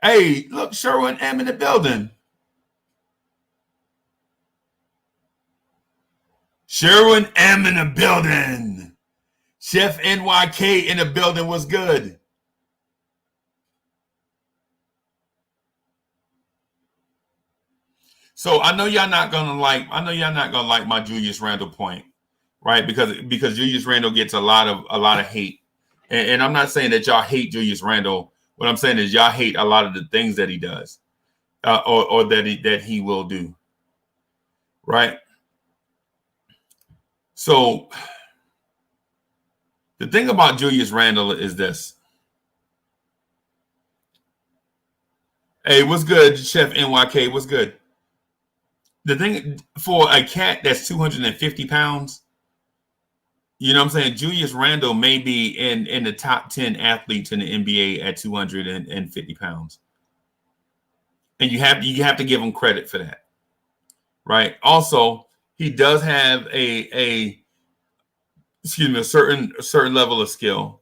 hey, look, Sherwin M in the building. Sherwin M in the building. Chef NYK in the building was good. So I know y'all not gonna like my Julius Randle point, right? Because Julius Randle gets a lot of hate. And I'm not saying that y'all hate Julius Randle. What I'm saying is y'all hate a lot of the things that he does, or that he will do, right? So the thing about Julius Randle is this. Hey, what's good, Chef NYK? What's good? The thing for a cat that's 250 pounds, you know what I'm saying? Julius Randle may be in the top 10 athletes in the NBA at 250 pounds. And you have to give him credit for that. Right? Also, he does have a certain level of skill.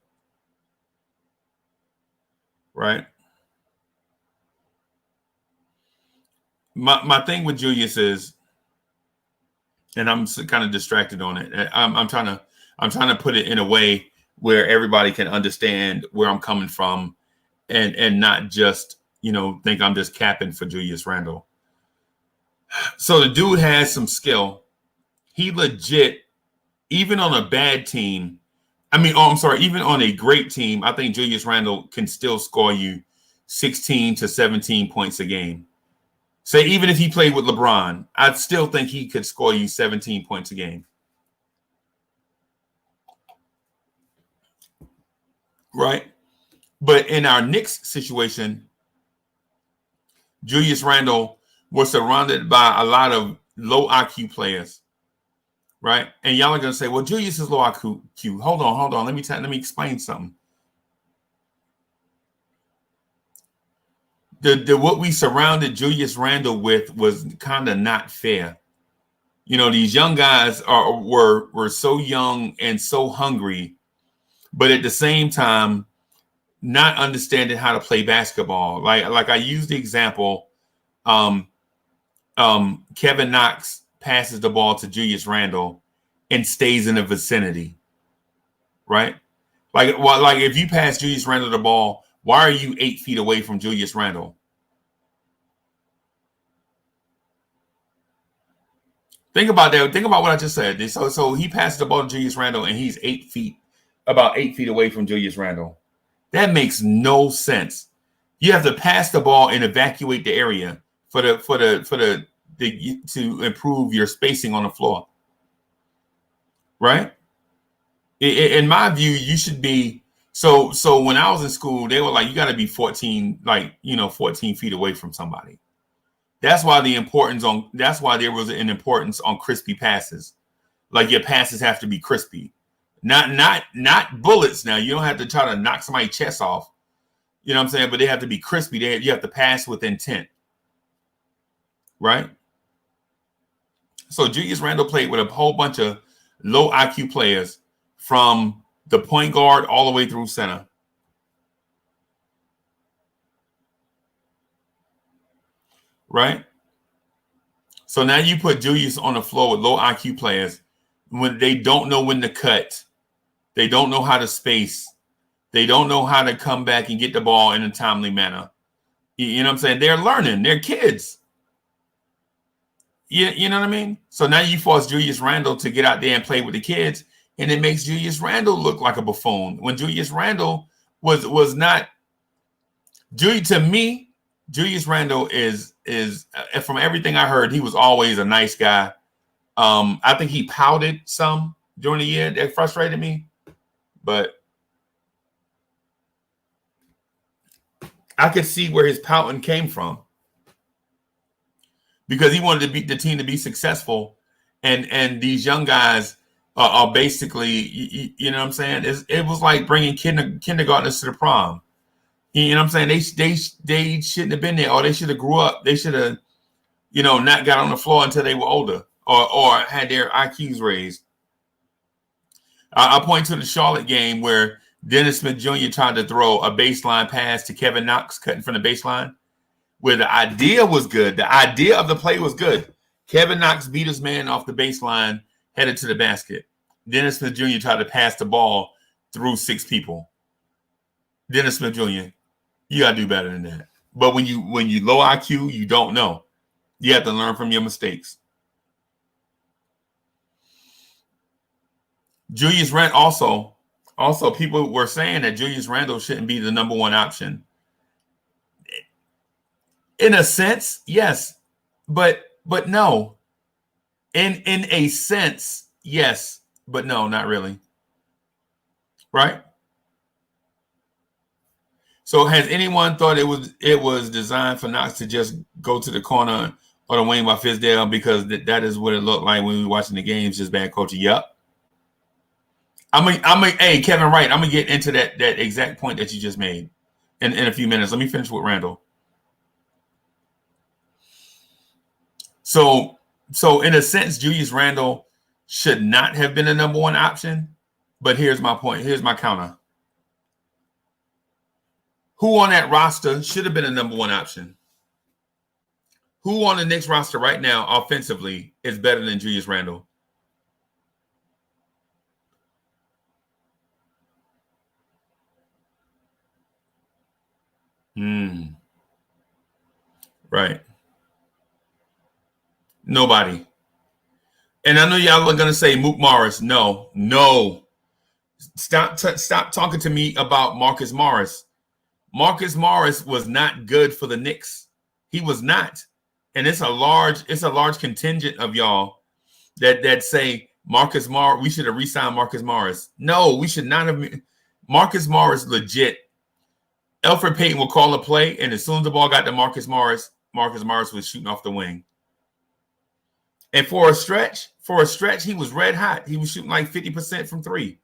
Right? My thing with Julius is, and I'm kind of distracted on it. I'm trying to put it in a way where everybody can understand where I'm coming from, and not just think I'm just capping for Julius Randle. So the dude has some skill. He legit, even on a bad team, even on a great team, I think Julius Randle can still score you 16 to 17 points a game. Say, even if he played with LeBron, I'd still think he could score you 17 points a game. Right? But in our Knicks situation, Julius Randle was surrounded by a lot of low IQ players. Right? And y'all are going to say, well, Julius is low IQ. Hold on. Let me explain something. What we surrounded Julius Randle with was kind of not fair. These young guys were so young and so hungry, but at the same time, not understanding how to play basketball. Like I used the example, Kevin Knox passes the ball to Julius Randle and stays in the vicinity, right? Like if you pass Julius Randle the ball, why are you 8 feet away from Julius Randle? Think about that. Think about what I just said. So he passes the ball to Julius Randle and he's about 8 feet away from Julius Randle. That makes no sense. You have to pass the ball and evacuate the area to improve your spacing on the floor. Right? In my view, you should be so when I was in school, they were like, you got to be 14 feet away from somebody. That's why there was an importance on crispy passes. Like your passes have to be crispy. Not bullets. Now you don't have to try to knock somebody's chest off. You know what I'm saying? But they have to be crispy. You have to pass with intent. Right? So Julius Randle played with a whole bunch of low IQ players from the point guard all the way through center. Right? So now you put Julius on the floor with low IQ players when they don't know when to cut. They don't know how to space. They don't know how to come back and get the ball in a timely manner. You know what I'm saying? They're learning. They're kids. You know what I mean? So now you force Julius Randle to get out there and play with the kids, and it makes Julius Randle look like a buffoon. When Julius Randle was not. To me, Julius Randle is from everything I heard, he was always a nice guy. I think he pouted some during the year. That frustrated me. But I could see where his pouting came from. Because he wanted the team to be successful. And these young guys are basically, you know what I'm saying? It was like bringing kindergartners to the prom. You know what I'm saying? They shouldn't have been there, or they should have grew up. They should have not got on the floor until they were older or had their IQs raised. I'll point to the Charlotte game where Dennis Smith Jr. tried to throw a baseline pass to Kevin Knox cutting from the baseline, where the idea was good. The idea of the play was good. Kevin Knox beat his man off the baseline, headed to the basket. Dennis Smith Jr. tried to pass the ball through 6 people. Dennis Smith Jr., you got to do better than that. But when you low IQ, you don't know. You have to learn from your mistakes. Julius Randle also people were saying that Julius Randle shouldn't be the number 1 option. In a sense, yes, but no. In a sense, yes, but no, not really. Right? So has anyone thought it was designed for Knox to just go to the corner or the wing by Fizdale because that is what it looked like when we were watching the games, just bad coaching? Yep. Hey, Kevin Wright, I'm gonna get into that exact point that you just made in a few minutes. Let me finish with Randle. So in a sense, Julius Randle should not have been a number 1 option. But here's my point. Here's my counter. Who on that roster should have been a number 1 option? Who on the Knicks roster right now offensively is better than Julius Randle? Right. Nobody. And I know y'all are going to say Mook Morris. No. Stop talking to me about Marcus Morris. Marcus Morris was not good for the Knicks. He was not. And it's a large contingent of y'all that say Marcus Morris, we should have re-signed Marcus Morris. No, we should not have. Marcus Morris legit. Elfrid Payton will call a play, and as soon as the ball got to Marcus Morris was shooting off the wing. And for a stretch, he was red hot. He was shooting like 50% from 3.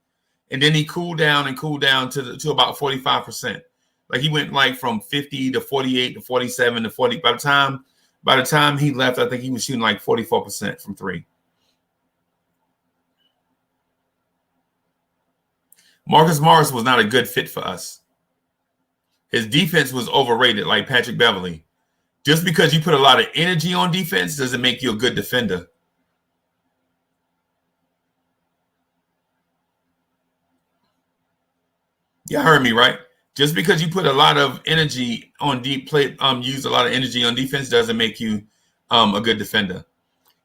And then he cooled down to about 45%. Like he went like from 50 to 48 to 47 to 40. By the time he left, I think he was shooting like 44% from 3. Marcus Morris was not a good fit for us. His defense was overrated, like Patrick Beverley. Just because you put a lot of energy on defense doesn't make you a good defender. You heard me, right? Just because you put a lot of energy on use a lot of energy on defense doesn't make you a good defender.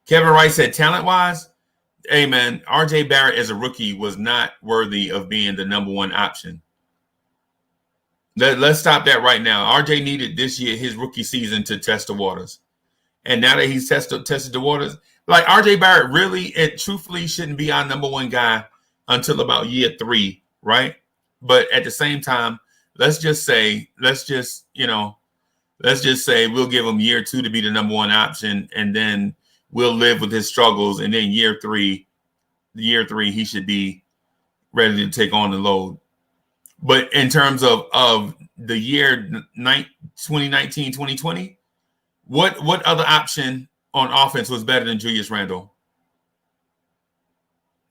Kevin Wright said, talent-wise, hey, man, R.J. Barrett as a rookie was not worthy of being the number 1 option. Let's stop that right now. RJ needed this year, his rookie season, to test the waters. And now that he's tested the waters, like RJ Barrett really, truthfully shouldn't be our number 1 guy until about year 3, right? But at the same time, let's just say we'll give him year 2 to be the number 1 option, and then we'll live with his struggles. And then year 3, he should be ready to take on the load. But in terms of the year 2019, 2020, what other option on offense was better than Julius Randle?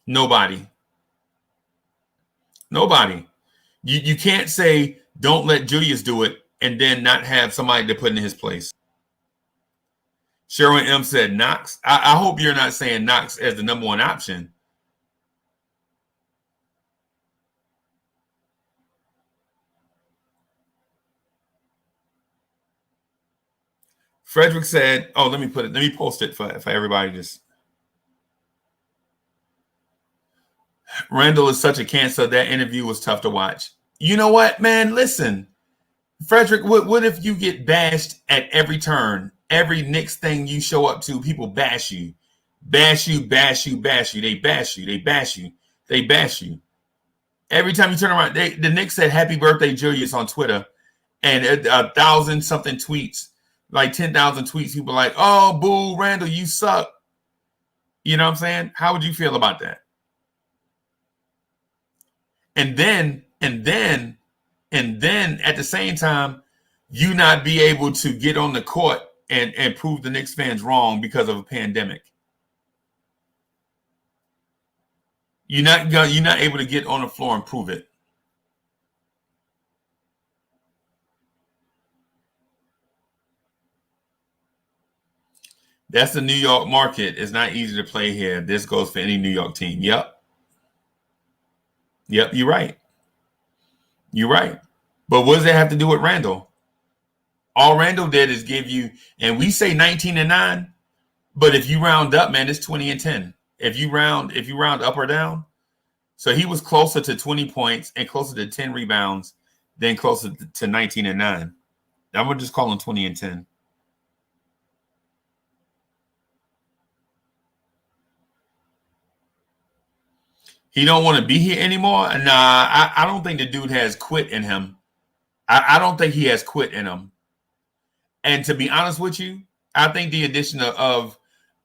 Nobody. You can't say don't let Julius do it and then not have somebody to put in his place. Sherwin M said Knox. I hope you're not saying Knox as the number 1 option. Frederick said, oh, let me post it for everybody. Just Randle is such a cancer. That interview was tough to watch. You know what, man? Listen, Frederick, what if you get bashed at every turn? Every Knicks thing you show up to, people bash you. They bash you. Every time you turn around, the Knicks said happy birthday, Julius on Twitter. And 1,000-something tweets, like 10,000 tweets, people like, oh, boo, Randle, you suck. You know what I'm saying? How would you feel about that? And then at the same time, you not be able to get on the court and prove the Knicks fans wrong because of a pandemic. You're not able to get on the floor and prove it. That's the New York market. It's not easy to play here. This goes for any New York team. Yep, you're right. You're right. But what does that have to do with Randle? All Randle did is give you, and we say 19-9, but if you round up, man, it's 20-10. If you round up or down, so he was closer to 20 points and closer to 10 rebounds than closer to 19-9. I'm gonna just call him 20-10. He don't want to be here anymore. Nah, I don't think the dude has quit in him. I don't think he has quit in him. And to be honest with you, I think the addition of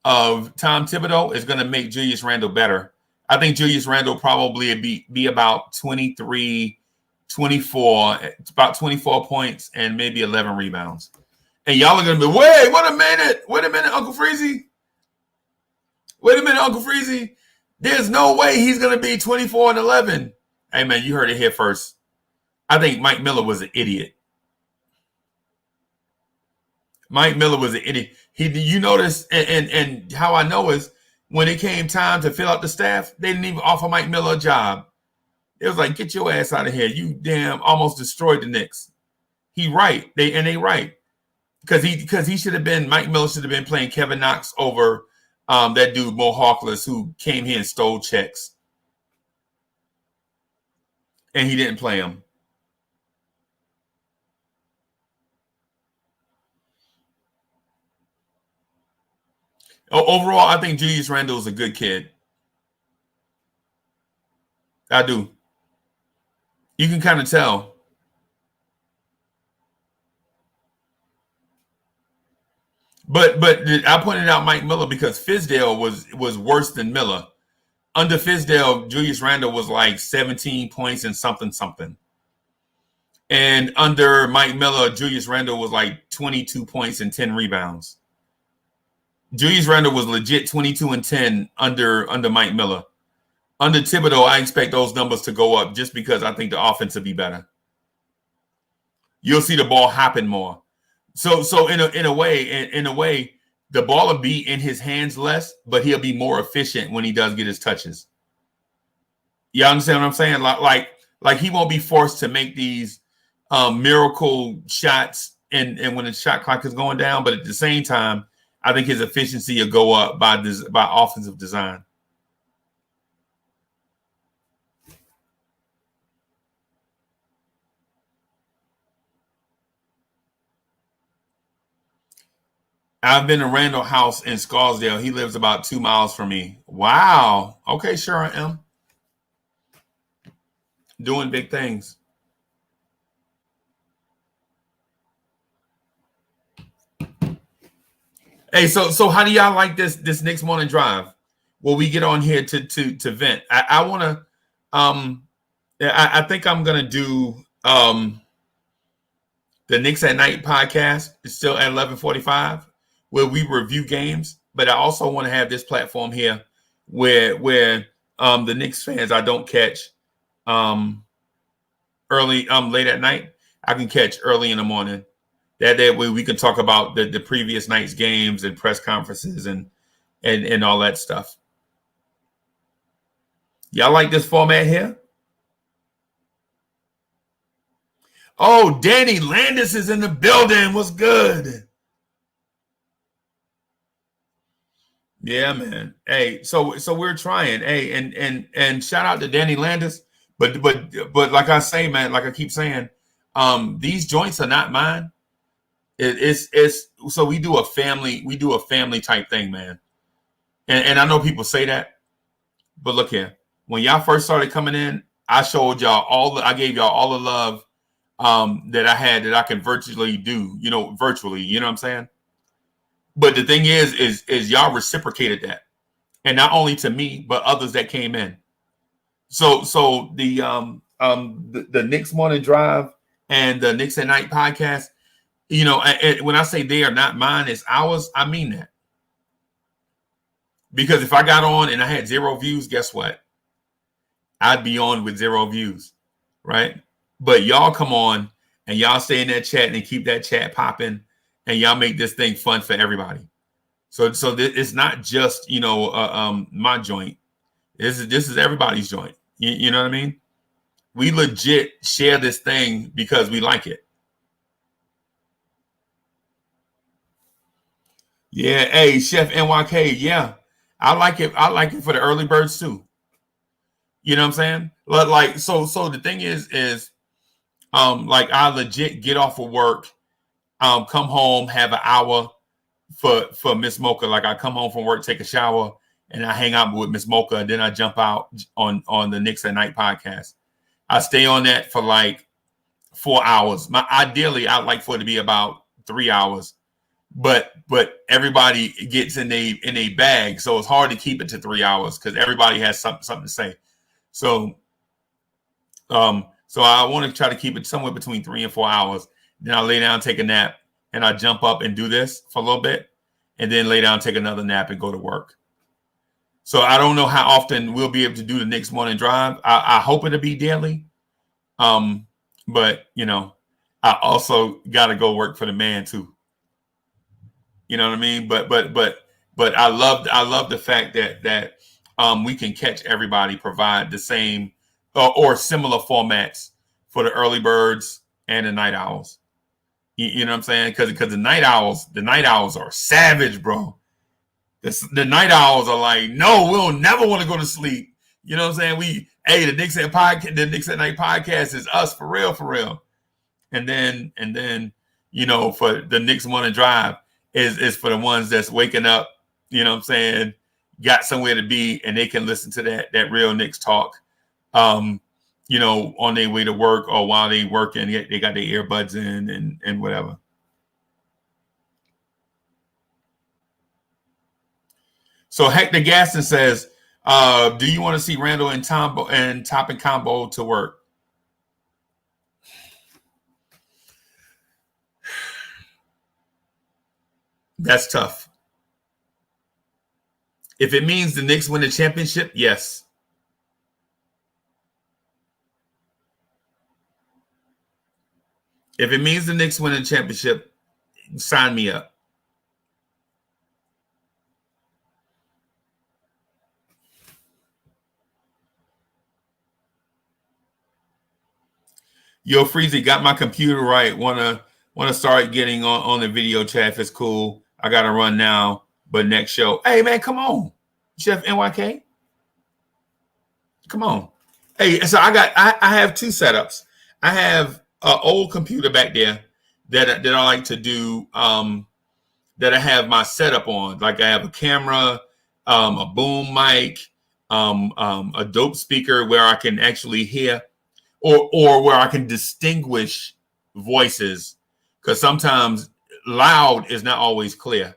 Tom Thibodeau is going to make Julius Randle better. I think Julius Randle probably be about 23, 24, about 24 points and maybe 11 rebounds. And y'all are going to be, wait a minute, Uncle Freezy. Wait a minute, Uncle Freezy. There's no way he's going to be 24 and 11. Hey, man, you heard it here first. I think Mike Miller was an idiot. Mike Miller was an idiot. You notice, and how I know is when it came time to fill out the staff, they didn't even offer Mike Miller a job. It was like, get your ass out of here. You damn almost destroyed the Knicks. He right. They right. Because he should have been, Mike Miller should have been playing Kevin Knox over that dude Mo Harkless who came here and stole checks. And he didn't play him. Overall, I think Julius Randle is a good kid. I do. You can kind of tell. But I pointed out Mike Miller because Fizdale was worse than Miller. Under Fizdale, Julius Randle was like 17 points and something. And under Mike Miller, Julius Randle was like 22 points and 10 rebounds. Julius Randle was legit 22 and 10 under Mike Miller. Under Thibodeau, I expect those numbers to go up just because I think the offense will be better. You'll see the ball happen more. So in a way, the ball will be in his hands less, but he'll be more efficient when he does get his touches. You understand what I'm saying? Like he won't be forced to make these miracle shots and when the shot clock is going down, but at the same time, I think his efficiency will go up by offensive design. I've been to Randall House in Scarsdale. He lives about 2 miles from me. Wow. Okay, sure I am. Doing big things. Hey, so how do y'all like this next morning drive? Well, we get on here to vent. I want to I think I'm gonna do the Knicks at Night podcast. It's still at 11:45, where we review games. But I also want to have this platform here where the Knicks fans I don't catch early late at night. I can catch early in the morning. That way we can talk about the previous night's games and press conferences and all that stuff. Y'all like this format here? Oh, Danny Landis is in the building. What's good? Yeah, man. Hey, so we're trying. Hey, and shout out to Danny Landis. But like I say, man, like I keep saying, these joints are not mine. It's so we do a family type thing, man. And I know people say that, but look here. When y'all first started coming in, I showed y'all I gave y'all all the love that I had that I can virtually do, virtually, you know what I'm saying? But the thing is y'all reciprocated that. And not only to me, but others that came in. So the Knicks Morning Drive and the Knicks at Night podcast, You know, when I say they are not mine, it's ours. I mean that. Because if I got on and I had 0 views, guess what? I'd be on with 0 views, right? But y'all come on and y'all stay in that chat and keep that chat popping, and y'all make this thing fun for everybody. So it's not just, you know, my joint. This is everybody's joint. You know what I mean? We legit share this thing because we like it. Yeah, hey, Chef NYK, yeah. I like it. I like it for the early birds too. You know what I'm saying? Like, so the thing is like I legit get off of work, come home, have an hour for Miss Mocha. Like I come home from work, take a shower, and I hang out with Miss Mocha, and then I jump out on the Knicks at Night podcast. I stay on that for like 4 hours. Ideally, I'd like for it to be about 3 hours, but everybody gets in a bag, so it's hard to keep it to 3 hours because everybody has something to say. So I want to try to keep it somewhere between 3 and 4 hours. Then I lay down, take a nap, and I jump up and do this for a little bit, and then lay down, take another nap, and go to work. So I don't know how often we'll be able to do the Knicks morning drive. I hope it'll be daily. But you know, I also got to go work for the man too. You know what I mean? But I love the fact that we can catch everybody, provide the same or similar formats for the early birds and the night owls. You know what I'm saying? Because the night owls are savage, bro. The night owls are like, no, we'll never want to go to sleep. You know what I'm saying? The Knicks at Night podcast is us for real. And then, you know, for the Knicks morning drive is for the ones that's waking up, you know what I'm saying, got somewhere to be, and they can listen to that real Knicks talk, you know, on their way to work or while they working. They got their earbuds in and whatever. So Hector Gaston says, do you want to see Randle and Toppin combo to work? That's tough. If it means the Knicks win the championship, yes. If it means the Knicks win the championship, sign me up. Yo, Freezy, got my computer right. Wanna start getting on the video chat if it's cool. I gotta run now, but next show. Hey man, come on. Chef NYK. Come on. Hey, so I have 2 setups. I have an old computer back there that I like to do that I have my setup on. Like I have a camera, a boom mic, a dope speaker where I can actually hear or where I can distinguish voices, because sometimes loud is not always clear.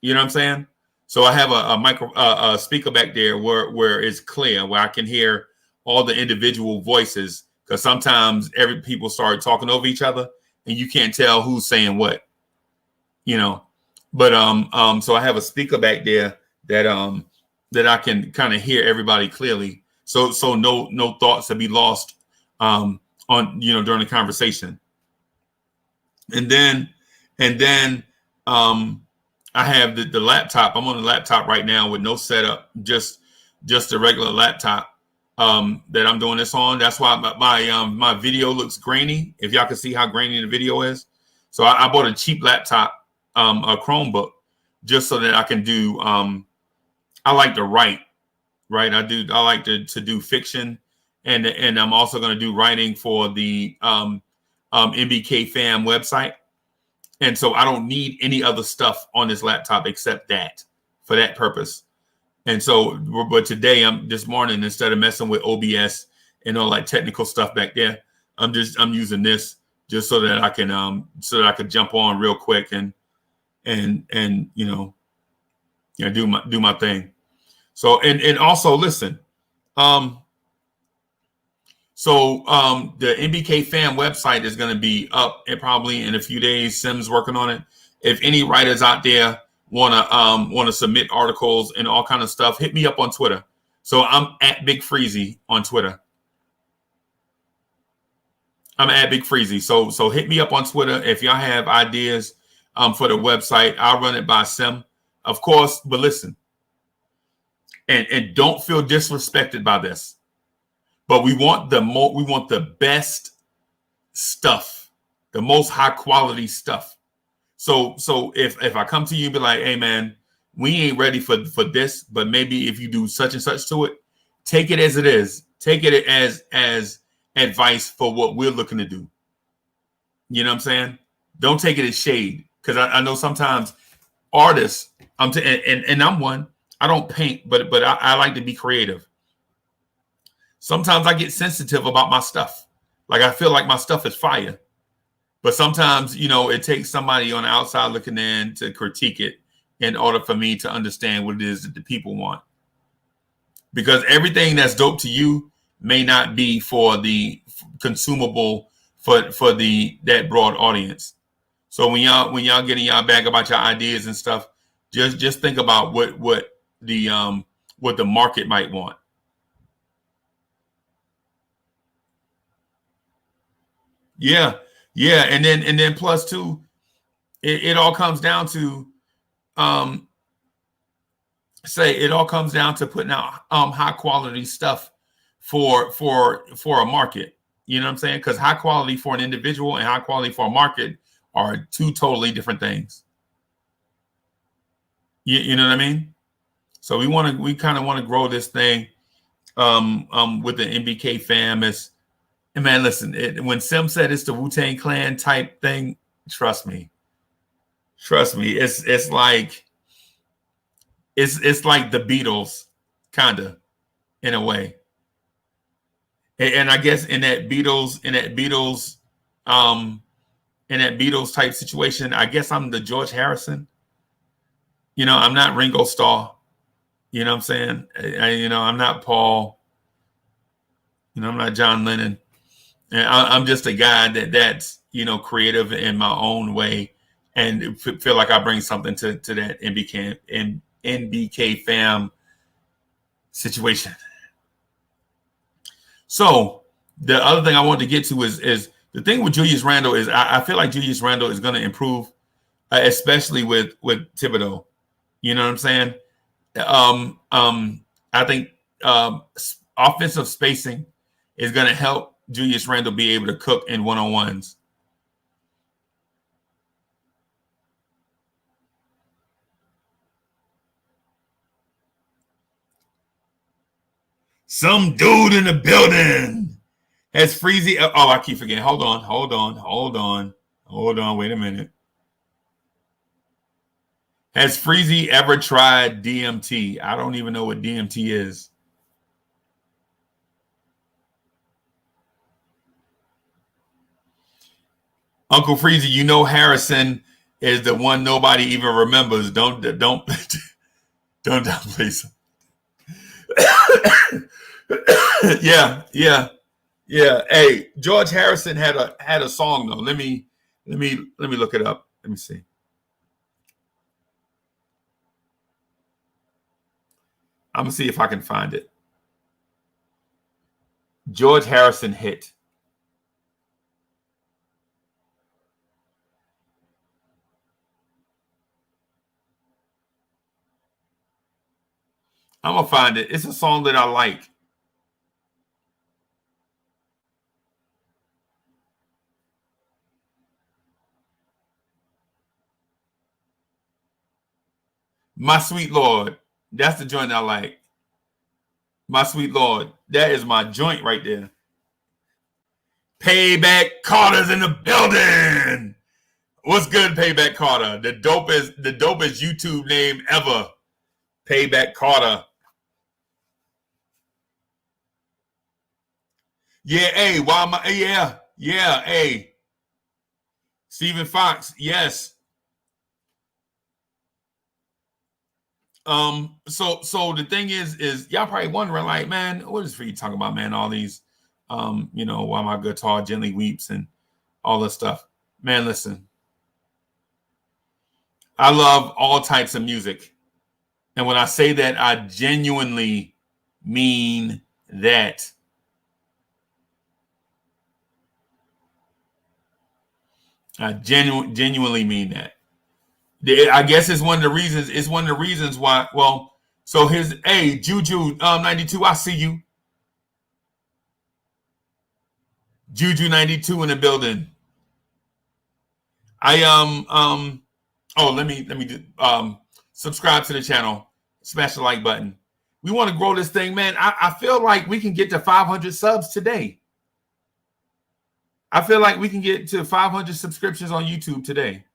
You know what I'm saying? So I have a speaker back there where it's clear, where I can hear all the individual voices, because sometimes people start talking over each other and you can't tell who's saying what. You know, but so I have a speaker back there that I can kind of hear everybody clearly. So no thoughts to be lost on, you know, during the conversation. And then I have the laptop. I'm on the laptop right now with no setup, just a regular laptop that I'm doing this on. That's why my video looks grainy. If y'all can see how grainy the video is. So I bought a cheap laptop, a Chromebook, just so that I can do I like to write, right? I like to do fiction, and I'm also going to do writing for the MBK fam website. And so I don't need any other stuff on this laptop except that for that purpose. And so, but today, this morning, instead of messing with OBS and all that technical stuff back there, I'm using this just so that I can jump on real quick and you know, do my thing. So and also listen, So the NBK fan website is going to be up probably in a few days. Sim's working on it. If any writers out there want to submit articles and all kind of stuff, hit me up on Twitter. So I'm at Big Freezy on Twitter. I'm at Big Freezy. So hit me up on Twitter if y'all have ideas for the website. I'll run it by Sim, of course. But listen, and don't feel disrespected by this. But we want the best stuff, the most high quality stuff. So if I come to you and be like, hey man, we ain't ready for this, but maybe if you do such and such to it, take it as it is. Take it as advice for what we're looking to do. You know what I'm saying? Don't take it as shade, because I know sometimes artists, and I'm one. I don't paint, but I like to be creative. Sometimes I get sensitive about my stuff. Like I feel like my stuff is fire. But sometimes, it takes somebody on the outside looking in to critique it in order for me to understand what it is that the people want. Because everything that's dope to you may not be for the consumable for that broad audience. So when y'all getting y'all bag about your ideas and stuff, just think about what the market might want. Yeah. And then plus two, it all comes down to putting out high quality stuff for a market. You know what I'm saying? Because high quality for an individual and high quality for a market are two totally different things. You know what I mean? So we kind of want to grow this thing with the NBK fam. And man, listen, when Sim said it's the Wu-Tang Clan type thing, trust me, it's like the Beatles, kind of, in a way. And I guess in that Beatles type situation, I guess I'm the George Harrison. I'm not Ringo Starr. You know what I'm saying? I'm not Paul. I'm not John Lennon. And I'm just a guy that's creative in my own way, and feel like I bring something to that NBK fam situation. So the other thing I wanted to get to is the thing with Julius Randle is I feel like Julius Randle is going to improve, especially with Thibodeau. You know what I'm saying? I think offensive spacing is going to help Julius Randle be able to cook in one-on-ones. Some dude in the building has Freezy. Oh, I keep forgetting. Hold on. Wait a minute. Has Freezy ever tried DMT? I don't even know what DMT is. Uncle Freezy, Harrison is the one nobody even remembers. Don't please. Yeah. Hey, George Harrison had a song though. Let me look it up. Let me see. I'm gonna see if I can find it. George Harrison hit. I'm gonna find it. It's a song that I like. My Sweet Lord. That's the joint I like. My Sweet Lord. That is my joint right there. Payback Carter's in the building. What's good, Payback Carter? The dopest YouTube name ever. Payback Carter. Yeah, hey, hey. Stephen Fox, yes. So the thing is y'all probably wondering, like, man, what is Free talking about, man? All these While my guitar gently weeps and all this stuff. Man, listen. I love all types of music. And when I say that, I genuinely mean that. I genuinely mean that. I guess it's one of the reasons. It's one of the reasons why. Well, so hey, Juju 92. I see you. Juju 92 in the building. Let me subscribe to the channel. Smash the like button. We want to grow this thing, man. I feel like we can get to 500 subs today. I feel like we can get to 500 subscriptions on YouTube today.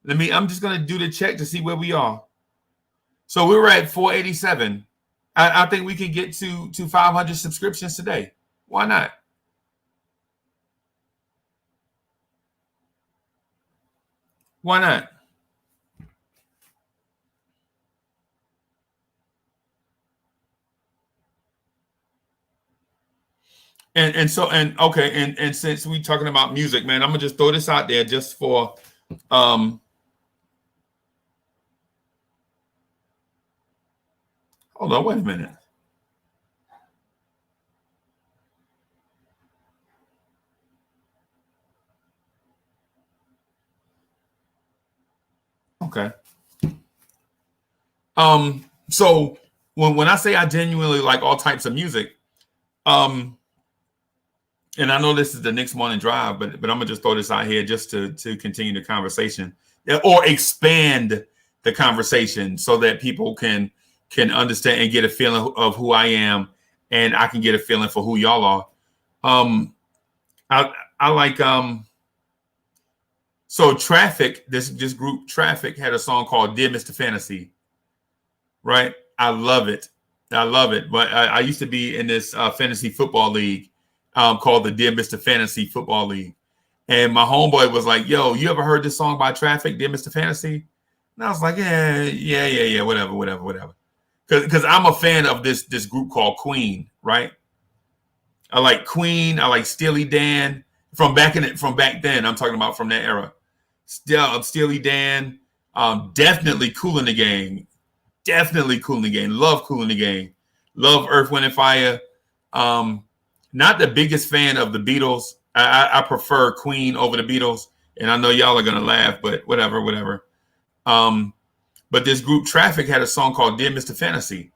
I'm just going to do the check to see where we are. So we were at 487. I think we can get to 500 subscriptions today. Why not? Why not? And since we talking about music, man, I'm gonna just throw this out there just for hold on, wait a minute. Okay. So when I say I genuinely like all types of music, and I know this is the Knicks morning drive, but I'm gonna just throw this out here just to continue the conversation or expand the conversation so that people can understand and get a feeling of who I am, and I can get a feeling for who y'all are. I like so Traffic, this group Traffic had a song called Dear Mr. Fantasy. Right? I love it. But I used to be in this fantasy football league called the Dear Mr. Fantasy Football League. And my homeboy was like, yo, you ever heard this song by Traffic, Dear Mr. Fantasy? And I was like, yeah, whatever. Because I'm a fan of this group called Queen, right? I like Queen. I like Steely Dan. From back then, I'm talking about from that era. Steely Dan. Definitely Kool in the Gang. Love Kool in the Gang. Love Earth, Wind and Fire. Not the biggest fan of the Beatles. I prefer Queen over the Beatles. And I know y'all are gonna laugh, but whatever. But this group Traffic had a song called Dear Mr. Fantasy.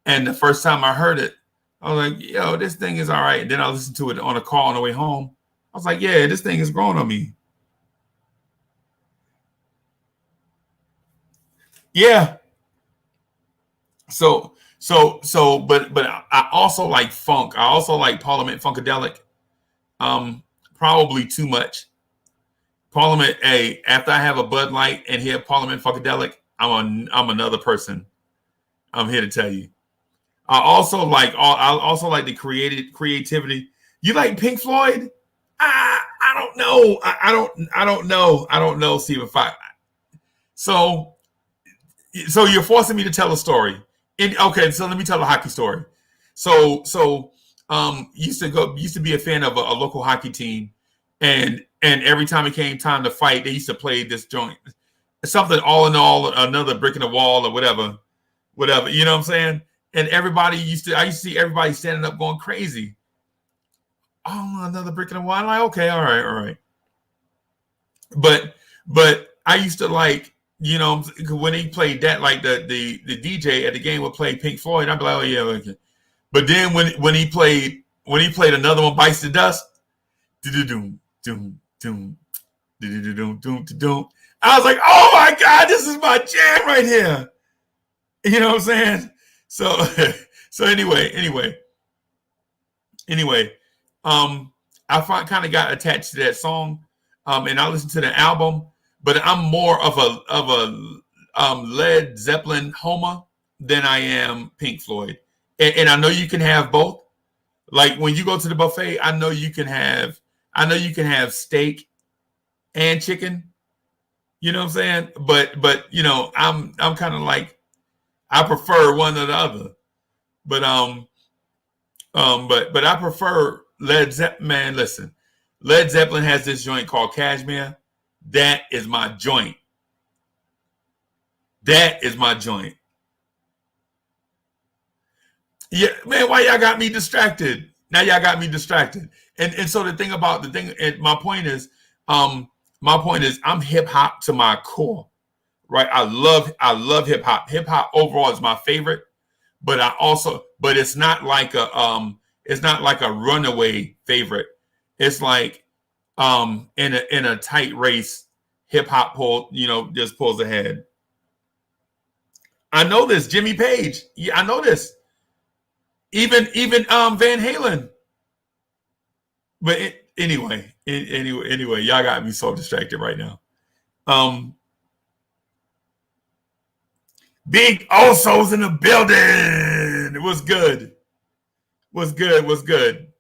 And the first time I heard it, I was like, yo, this thing is all right. And then I listened to it on a call on the way home. I was like, yeah, this thing is growing on me. Yeah. But I also like funk. I also like Parliament Funkadelic. Probably too much. Parliament, after I have a Bud Light and hear Parliament Funkadelic, I'm another person. I'm here to tell you. I also like the creativity. You like Pink Floyd? I don't know. I don't know, Stephen. So you're forcing me to tell a story. Okay, so let me tell a hockey story. So used to be a fan of a local hockey team, and every time it came time to fight, they used to play this joint, something all in all, another brick in the wall or whatever. You know what I'm saying? And I used to see everybody standing up going crazy. Oh, another brick in the wall. I'm like, okay, all right. But I used to like, when he played that, like the DJ at the game would play Pink Floyd. I'd be like, oh yeah, okay. But then when he played another one, Bites the Dust, doom, I was like, oh my God, this is my jam right here. You know what I'm saying? So anyway, I kind of got attached to that song, and I listened to the album. But I'm more of a Led Zeppelin homer than I am Pink Floyd, and I know you can have both. Like when you go to the buffet, I know you can have steak and chicken. You know what I'm saying? But I'm kind of like, I prefer one or the other. But I prefer Led Zeppelin, man, listen. Led Zeppelin has this joint called Cashmere. That is my joint. That is my joint. Yeah, man, why y'all got me distracted? Now y'all got me distracted. And so my point is I'm hip hop to my core. Right? I love hip hop. Hip hop overall is my favorite, but it's not like a runaway favorite. It's like in a tight race, hip hop just pulls ahead. I know this, Jimmy Page. Yeah, I know this. Even Van Halen. But anyway, y'all got me so distracted right now. Big Oso's in the building. It was good. Was good.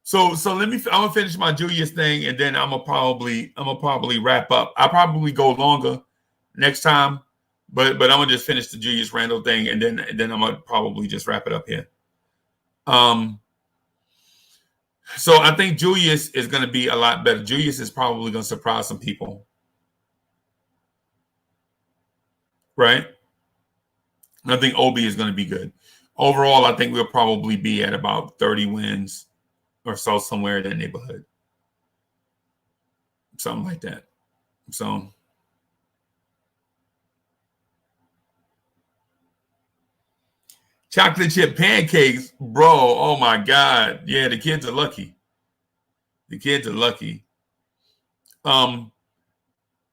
So I'm gonna finish my Julius thing, and then I'm gonna probably wrap up. I'll probably go longer next time, but I'm gonna just finish the Julius Randle thing, and then I'm gonna probably just wrap it up here. So I think Julius is gonna be a lot better. Julius is probably gonna surprise some people. Right? I think Obi is going to be good. Overall, I think we'll probably be at about 30 wins or so, somewhere in that neighborhood. Something like that. So chocolate chip pancakes, bro. Oh my God. Yeah, the kids are lucky.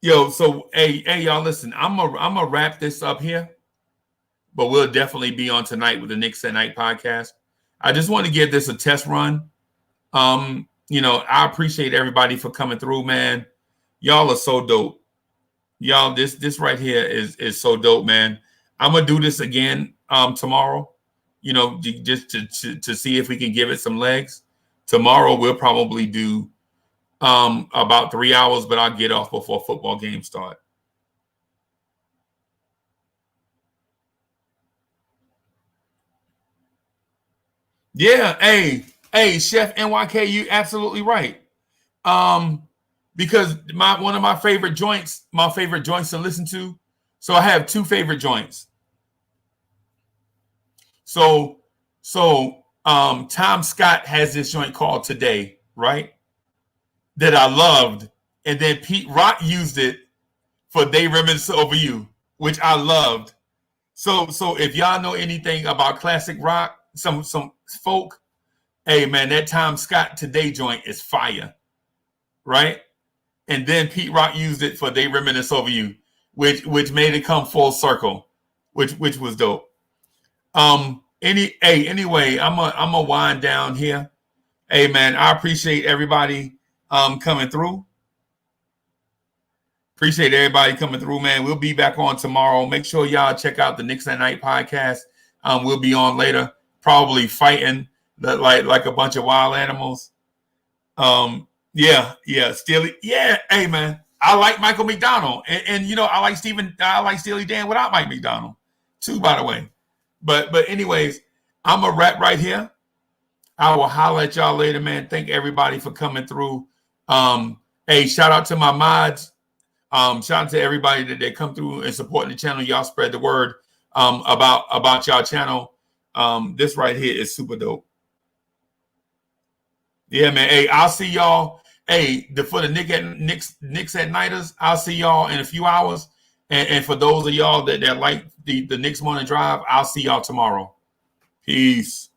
Yo, so hey, y'all, listen. I'm gonna wrap this up here, but we'll definitely be on tonight with the Knicks at Night podcast. I just want to give this a test run. I appreciate everybody for coming through, man. Y'all are so dope. Y'all, this right here is so dope, man. I'm gonna do this again tomorrow. Just to see if we can give it some legs. Tomorrow we'll probably do about 3 hours, but I'll get off before football games start. Yeah, hey, Chef NYK, you absolutely right. Because one of my favorite joints to listen to. So I have two favorite joints. So Tom Scott has this joint called Today, right? That I loved, and then Pete Rock used it for They Reminisce Over You, which I loved. So if y'all know anything about classic rock, some folk, hey man, that Tom Scott Today joint is fire, right? And then Pete Rock used it for They Reminisce Over You, which made it come full circle, which was dope. Anyway, I'm a wind down here. Hey man, I appreciate everybody coming through. Appreciate everybody coming through, man. We'll be back on tomorrow. Make sure y'all check out the Knicks at Night podcast. We'll be on later, probably fighting like a bunch of wild animals. Steely. Yeah, hey man, I like Michael McDonald, and I like Steely Dan without Mike McDonald too, by the way. But anyways, I'm gonna wrap right here. I will holler at y'all later, man. Thank everybody for coming through. Hey, shout out to my mods. Shout out to everybody that they come through and supporting the channel. Y'all spread the word about y'all channel. This right here is super dope. Yeah, man. Hey, I'll see y'all. Hey, for the Knicks at Nighters, I'll see y'all in a few hours. And for those of y'all that like the Knicks Morning Drive, I'll see y'all tomorrow. Peace.